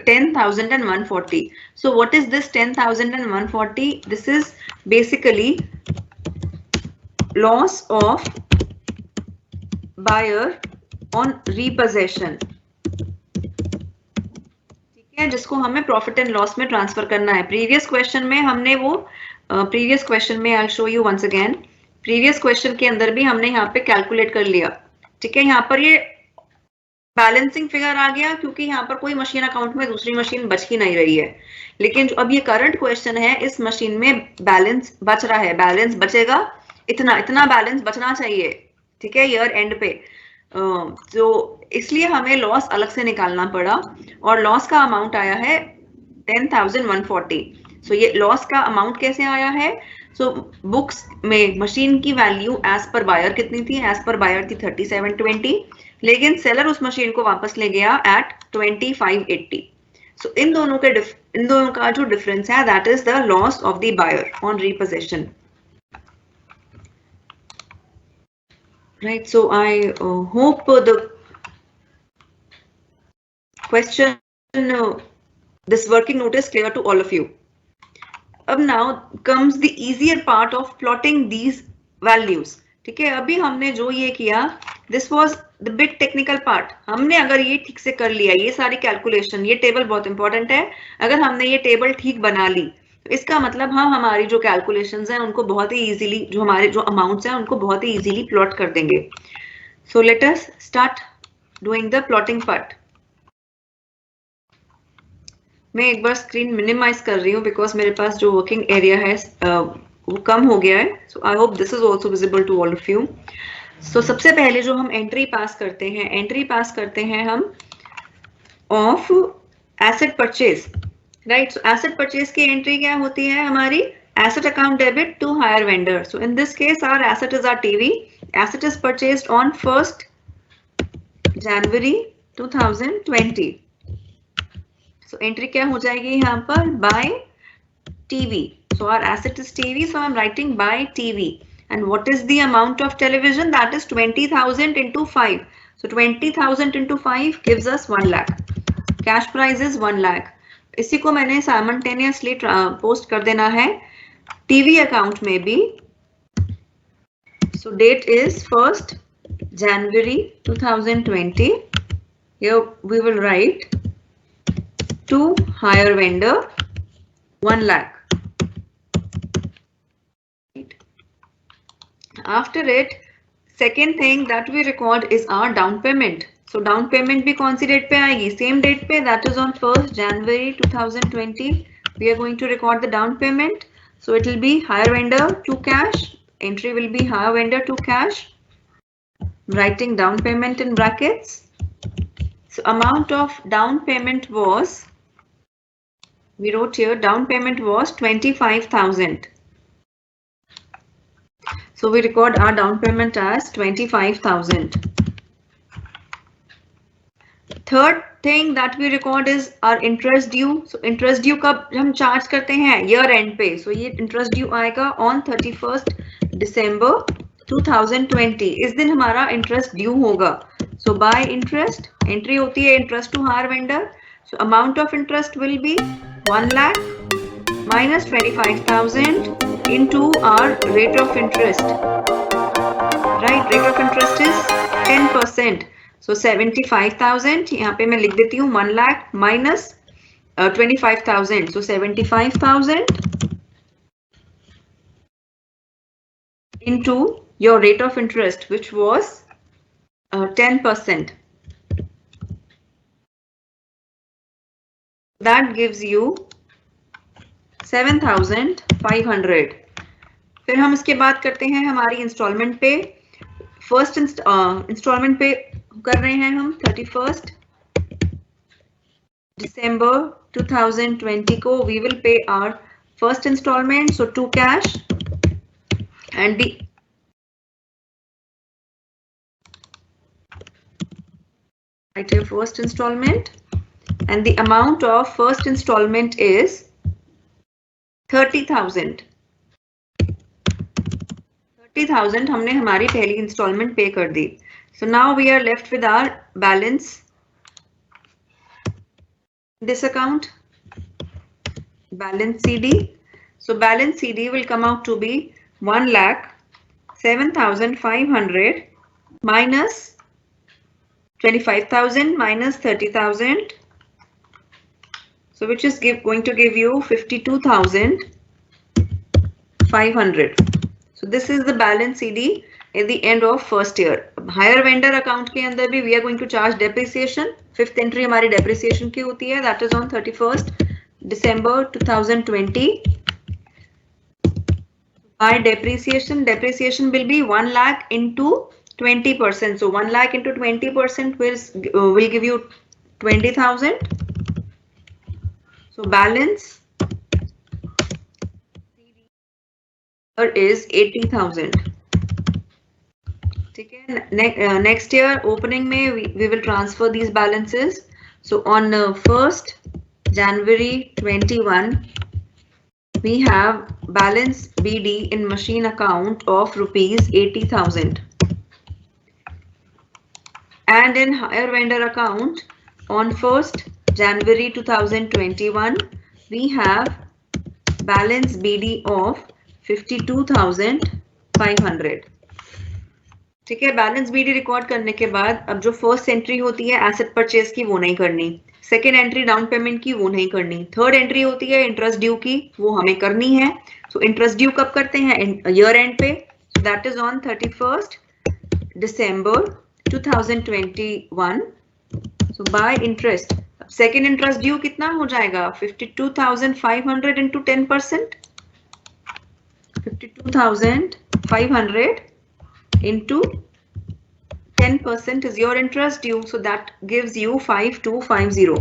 10,140. so what is this 10,140? this is basically loss of buyer on repossession, ठीक है, जिसको हमें profit and loss में transfer करना है। Previous question में हमने वो प्रीवियस क्वेश्चन में I show you once again, previous question के अंदर भी हमने यहाँ पे कैलकुलेट कर लिया। ठीक है, यहाँ पर ये बैलेंसिंग फिगर आ गया क्योंकि यहाँ पर कोई मशीन अकाउंट में दूसरी मशीन बच ही नहीं रही है। लेकिन जो अब ये करंट क्वेश्चन है, इस मशीन में बैलेंस बच रहा है, बैलेंस बचेगा इतना बैलेंस बचना चाहिए, ठीक है, ईयर एंड पे। तो इसलिए हमें लॉस अलग से निकालना पड़ा और लॉस का अमाउंट आया है 10,140। सो ये लॉस का अमाउंट कैसे आया है? सो बुक्स में मशीन की वैल्यू एज पर बायर कितनी थी? एज पर बायर थी 3720, लेकिन सेलर उस मशीन को वापस ले गया एट 2580. सो इन दोनों का जो डिफरेंस है that is the loss of the buyer on repossession. Right, so I hope the question, this working note is clear to all of you. अब now comes the easier part of plotting these values. ठीक है, अभी हमने जो ये किया, this was the bit technical part. हमने अगर ये ठीक से कर लिया, ये सारी कैलकुलेशन, ये टेबल बहुत इंपॉर्टेंट है. अगर हमने ये टेबल ठीक बना ली तो इसका मतलब हम हमारी जो कैलकुलेशंस हैं उनको बहुत ही इजीली, जो हमारे जो अमाउंट्स हैं उनको बहुत ही इजीली प्लॉट कर देंगे. So let us start doing the plotting part. मैं एक बार स्क्रीन मिनिमाइज कर रही हूँ बिकॉज मेरे पास जो वर्किंग एरिया है वो कम हो गया है. So I hope this is also visible to all of you. So सबसे पहले जो हम एंट्री पास करते हैं हम of asset purchase. Right, so asset purchase की एंट्री क्या होती है हमारी? Asset account debit to hire vendor. So in this case, our asset is our TV. Asset is purchased on 1st January 2020. So entry क्या हो जाएगी यहाँ पर? By TV. So our asset is TV. So I'm writing by TV. And what is the amount of television? That is 20,000 into 5. So 20,000 into 5 gives us 1 lakh. Cash price is 1 lakh. इसी को मैंने simultaneously post कर देना है TV account में भी. So date is 1st January 2020. Here we will write to hire vendor 1 lakh. After it, second thing that we record is our down payment. So down payment भी कौन सी date पे आएगी? Same date पे, that is on 1st January 2020. We are going to record the down payment. So it will be hire vendor to cash. Entry will be hire vendor to cash. Writing down payment in brackets. So amount of down payment was, we wrote here, down payment was 25,000. So we record our down payment as 25,000. Third thing that we record is our interest due. So interest due कब हम charge करते हैं? year end पे. So ये interest due आएगा on 31st December 2020. इस दिन हमारा interest due होगा. So by interest, entry होती है interest to hire vendor. So amount of interest will be 1 lakh minus 25,000 into our rate of interest. Right, rate of interest is 10%. So 75,000, यहाँ पे मैं लिख देती हूँ 1 lakh minus 25,000. So 75,000 into your rate of interest, which was 10%. That gives you 7,500. फिर हम इसके बाद करते हैं हमारी इंस्टॉलमेंट पे. फर्स्ट इंस्टॉलमेंट पे कर रहे हैं हम 31st December 2020 को. We will pay our first installment, so to cash, and the right here first installment, and the amount of first installment is 30,000. 30,000 हमने हमारी पहली इंस्टॉलमेंट पे कर दी. So now we are left with our balance. This account, balance CD. So balance CD will come out to be 1,07,500 minus 25,000 minus 30,000. So which is going to give you 52,500. So this is the balance CD at the end of first year. Hire vendor account के अंदर भी we are going to charge depreciation. Fifth entry हमारी depreciation की होती है, that is on 31st December 2020. By depreciation will be 1 lakh into 20%. So 1 lakh into 20% will give you 20,000. So balance is 80,000. ठीक है. Next year opening में we will transfer these balances. So on 1st January 21 we have balance BD in machine account of rupees 80,000. And in hire vendor account on 1st January 2021 we have balance BD of 52,500. ठीक है. Balance BD record करने के बाद अब जो first entry होती है asset purchase की वो नहीं करनी, सेकेंड एंट्री डाउन पेमेंट की वो नहीं करनी, थर्ड एंट्री होती है इंटरेस्ट ड्यू की, वो हमें करनी है. सो इंटरेस्ट ड्यू कब करते हैं? ईयर एंड पे. सो that is on 31st December 2021. So bye interest. Second interest due कितना हो जाएगा? 52,500 into 10%. 52,500 into 10% is your interest due. So that gives you 5250.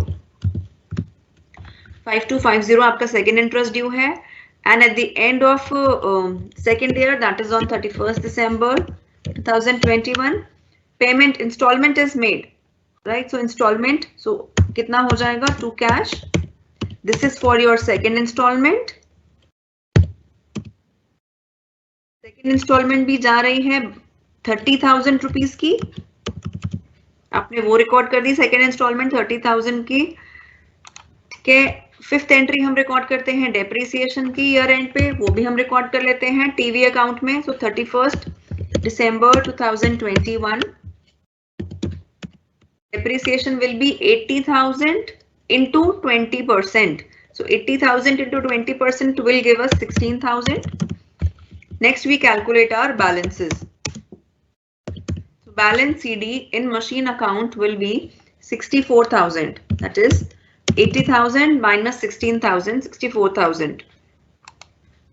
5250 आपका second interest due है. And at the end of second year, that is on 31st December 2021, payment installment is made. Right? So installment, so कितना हो जाएगा? To cash. This is for your second installment. Second instalment भी जा रही है 30,000 rupees की. आपने वो रिकॉर्ड कर दी सेकेंड इंस्टॉलमेंट 30,000 की. ठीक है. फिफ्थ एंट्री हम रिकॉर्ड करते हैं डेप्रिसिएशन की ईयर एंड पे, वो भी हम रिकॉर्ड कर लेते हैं टीवी अकाउंट में. सो 31st December 2021 depreciation will be 80,000 into 20%. So 80,000 into 20% will give us 16,000. Next we calculate our balances. So balance CD in machine account will be 64,000. That is 80,000 minus 16,000, 64,000.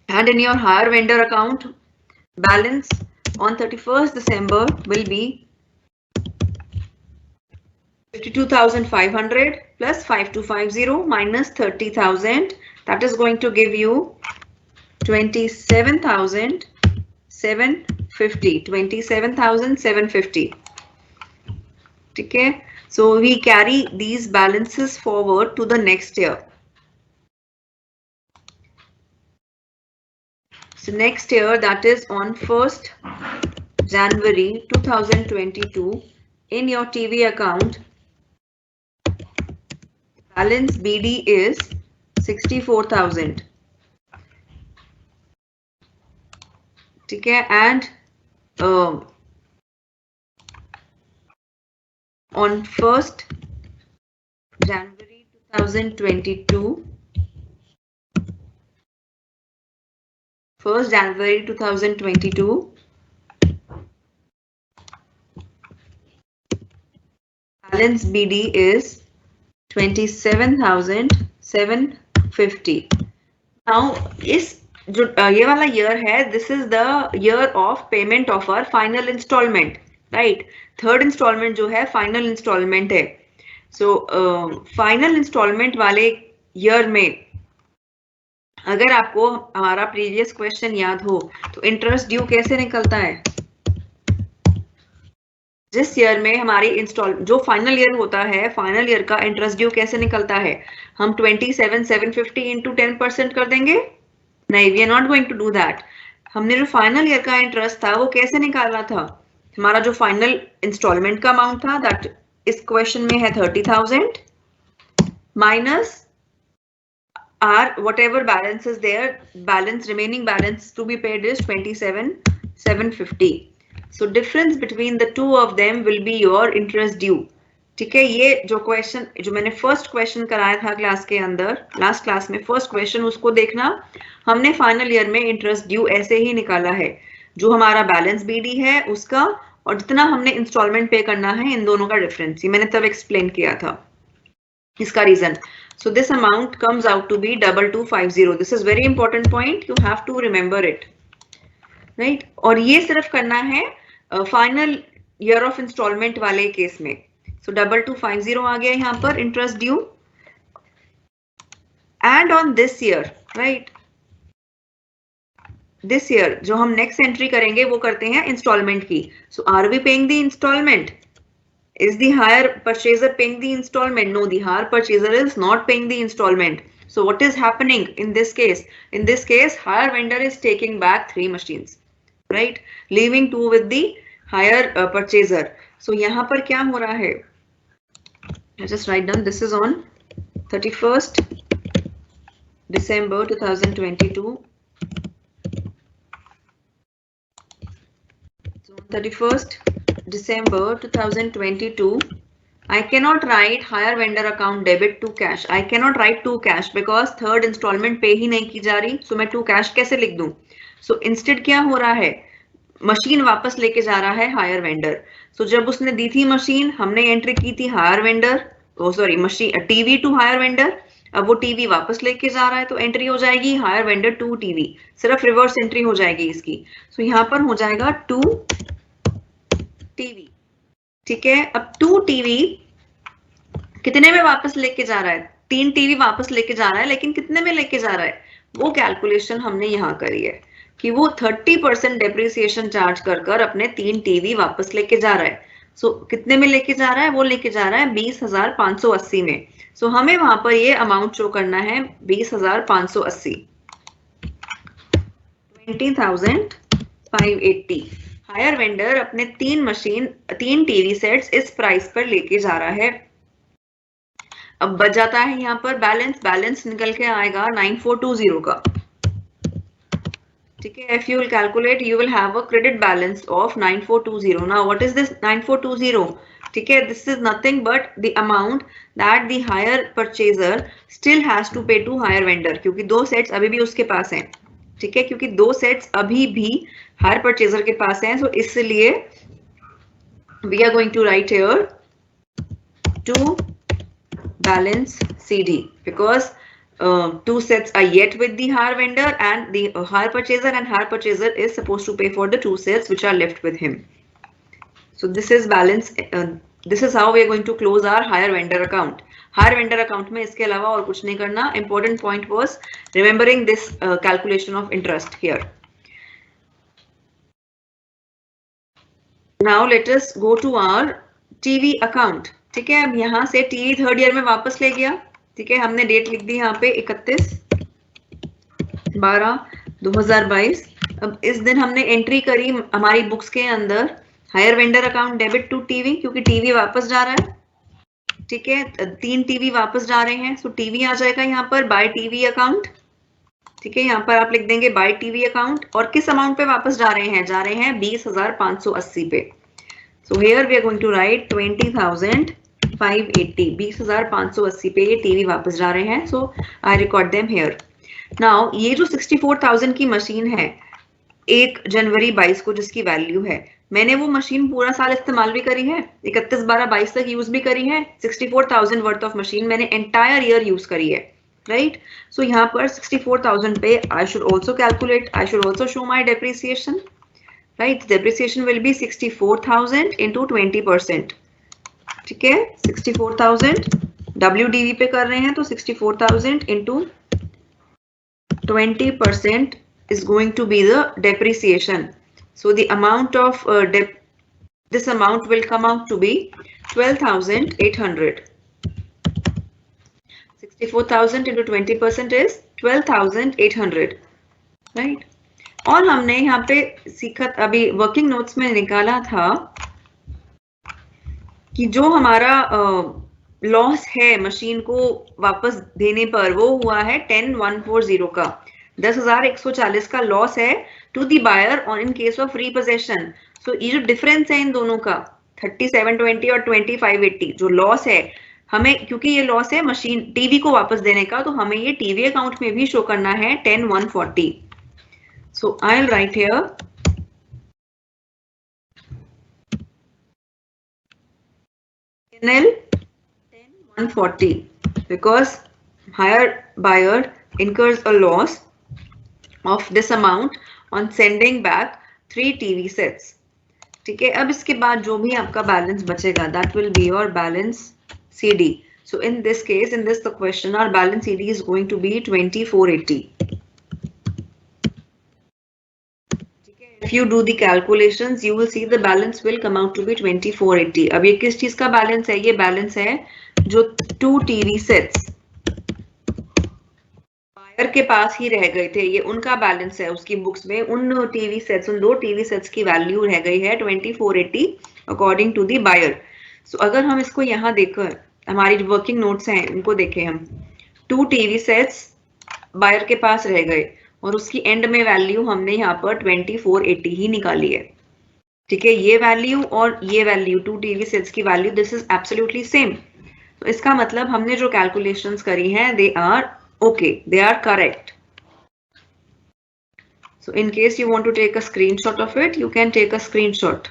And in your hire vendor account, balance on 31st December will be 52,500 plus 5250 minus 30,000. That is going to give you 27,750. 27,750. ठीक है. So we carry these balances forward to the next year. So next year, that is on 1st January 2022, in your TV account, balance BD is 64,000. ठीक है. And on 1st January 2022, 1st January 2022, balance BD is 27,750. Now इस जो ये वाला year है, this is the year of payment of our final instalment. Right. Third instalment जो है final instalment है. सो फाइनल इंस्टॉलमेंट वाले ईयर में अगर आपको हमारा प्रीवियस क्वेश्चन याद हो तो इंटरेस्ट ड्यू कैसे निकलता है? जिस ईयर में हमारी इंस्टॉल जो फाइनल ईयर होता है, फाइनल ईयर का इंटरेस्ट ड्यू कैसे निकलता है? हम 27,750 इंटू 10% कर देंगे? नहीं, we are not going to do that. हमने जो फाइनल ईयर का इंटरेस्ट था वो कैसे निकालना था? हमारा जो फाइनल इंस्टॉलमेंट का अमाउंट था, दैट इस क्वेश्चन में है 30,000 minus or whatever balance is there, balance remaining balance to be paid is 27,750. So difference between the two of them will be your interest due. ठीक है. ये जो क्वेश्चन जो मैंने फर्स्ट क्वेश्चन कराया था क्लास के अंदर, लास्ट क्लास में फर्स्ट क्वेश्चन, उसको देखना. हमने फाइनल ईयर में इंटरेस्ट ड्यू ऐसे ही निकाला है, जो हमारा बैलेंस बीडी है उसका और जितना हमने इंस्टॉलमेंट पे करना है, इन दोनों का डिफरेंस. ये मैंने तब एक्सप्लेन किया था इसका reason. So this amount comes out to be 2250. This is very important point. You have to remember it, right? और ये सिर्फ करना है फाइनल ईयर ऑफ इंस्टॉलमेंट वाले केस में. So 2250 आ गया यहाँ पर interest due. And on this year, right? This year जो हम नेक्स्ट एंट्री करेंगे वो करते हैं इंस्टॉलमेंट की. So are we paying the instalment? Is the hire purchaser paying the installment? No, the hire purchaser is not paying the installment. So what is happening in this case? In this case, hire vendor is taking back 3 machines, right? Leaving 2 with the hire purchaser. So यहाँ पर क्या हो रहा है? I just write down. This is on 31st December 2022. So on 31st December 2022, I cannot write hire vendor account debit to cash. I cannot write to cash because third installment पे ही नहीं की जा रही. So मैं to cash कैसे लिख दूं? So instead क्या हो रहा है? मशीन वापस लेके जा रहा है हायर वेंडर. So जब उसने दी थी मशीन, हमने एंट्री की थी hire vendor, sorry machine TV to hire vendor. अब वो टीवी वापस लेके जा रहा है तो एंट्री हो जाएगी हायर वेंडर टू टीवी. सिर्फ रिवर्स एंट्री हो जाएगी इसकी. So यहाँ पर हो जाएगा टू टीवी. ठीक है. अब टू टीवी कितने में वापस लेके जा रहा है? 3 टीवी वापस लेके जा रहा है, लेकिन कितने में लेके जा रहा है? वो कैलकुलेशन हमने यहाँ करी है कि वो 30% डेप्रिसिएशन चार्ज कर कर अपने 3 टीवी वापस लेके जा रहा है. सो कितने में लेके जा रहा है? वो लेके जा रहा है 20,580 में. सो हमें वहां पर ये अमाउंट शो करना है 20,580, 20,580. हायर वेंडर अपने 3 टीवी सेट्स इस प्राइस पर लेके जा रहा है. अब बच जाता है यहाँ पर बैलेंस निकल के आएगा 9420 का. ठीक है. if you will calculate you will have a credit balance of 9420. now what is this 9420? ठीक है. this is nothing but the amount that the hire purchaser still has to pay to hire vendor, क्योंकि 2 sets अभी भी उसके पास हैं. ठीक है. क्योंकि 2 सेट्स अभी भी हायर परचेजर के पास हैं. सो इसलिए we are going to write here to balance CD because 2 sets are yet with the hire vendor and the hire purchaser, and hire purchaser is supposed to pay for the 2 sets which are left with him. So this is balance. This is how we are going to close our hire vendor account. Hire vendor account में इसके अलावा और कुछ नहीं करना. Important point was remembering this calculation of interest here. Now let us go to our TV account. ठीक है. अब यहाँ से टीवी थर्ड ईयर में वापस ले गया. ठीक है. हमने डेट लिख दी यहाँ पे 31/12/2022. अब इस दिन हमने एंट्री करी हमारी बुक्स के अंदर hire vendor account debit to TV, क्योंकि टीवी वापस जा रहा है. ठीक है. 3 टीवी वापस जा रहे हैं. सो टीवी आ जाएगा यहाँ पर बाय टीवी अकाउंट. ठीक है. यहाँ पर आप लिख देंगे बाय टीवी अकाउंट. और किस अमाउंट पे वापस जा रहे हैं? जा रहे हैं 20,580 पे. So here we are going to write 20,580. 20,580 पे ये टीवी वापस जा रहे हैं. So I record them here. Now ये जो 64,000 की मशीन है 1 जनवरी 22 को जिसकी वैल्यू है, मैंने वो मशीन पूरा साल इस्तेमाल भी करी है, 31/12/22 तक यूज भी करी है. 64,000 वर्थ ऑफ मशीन मैंने एंटायर ईयर यूज करी है. राइट. सो यहाँ पर 64,000 पे I should also calculate, I should also show my depreciation. Right, depreciation will be 64,000 into 20%. ठीक है. 64,000 WDV पे कर रहे हैं तो 64,000 into 20% is going to be the depreciation. So the amount of this amount will come out to be 12,800. 64,000 into 20% is 12,800. Right. और हमने यहाँ पे सीखा, अभी वर्किंग नोट्स में निकाला था कि जो हमारा लॉस है मशीन को वापस देने पर वो हुआ है 10,140 का. 10,140 का लॉस है टू द बायर और इन केस ऑफ रीपोजेशन. सो ये जो डिफरेंस है इन दोनों का 3720 और 2580 जो लॉस है हमें, क्योंकि ये लॉस है मशीन टीवी को वापस देने का, तो हमें ये टीवी अकाउंट में भी शो करना है 10,140. So I'll write here P&L 10,140 because hire buyer incurs a loss of this amount on sending back 3 TV sets. ठीक है. अब इसके बाद जो भी आपका बैलेंस बचेगा that will be your balance CD. So in this case, in this the question, our balance CD is going to be 2,480. If you do the calculations, you will see the balance will come out to be 2480. अब ये किस चीज का balance है? ये balance है जो 2 TV sets buyer के पास ही रह गए थे, ये उनका बैलेंस है उसकी बुक्स में। उन टीवी सेट्स, उन 2 टीवी सेट्स की वैल्यू रह गई है 2480 अकॉर्डिंग टू द बायर। सो अगर हम इसको यहाँ देखें, हमारी वर्किंग नोट्स हैं उनको देखें हम, 2 टीवी सेट्स बायर के पास रह गए और उसकी एंड में वैल्यू हमने यहाँ पर 2480 ही निकाली है। ठीक है, ये वैल्यू और ये वैल्यू 2 टीवी सेट्स की value, this is absolutely same. तो इसका मतलब हमने जो कैलकुलेशंस करी हैं they are okay, they are correct. So in case you want to take a screenshot of it, you can take a screenshot.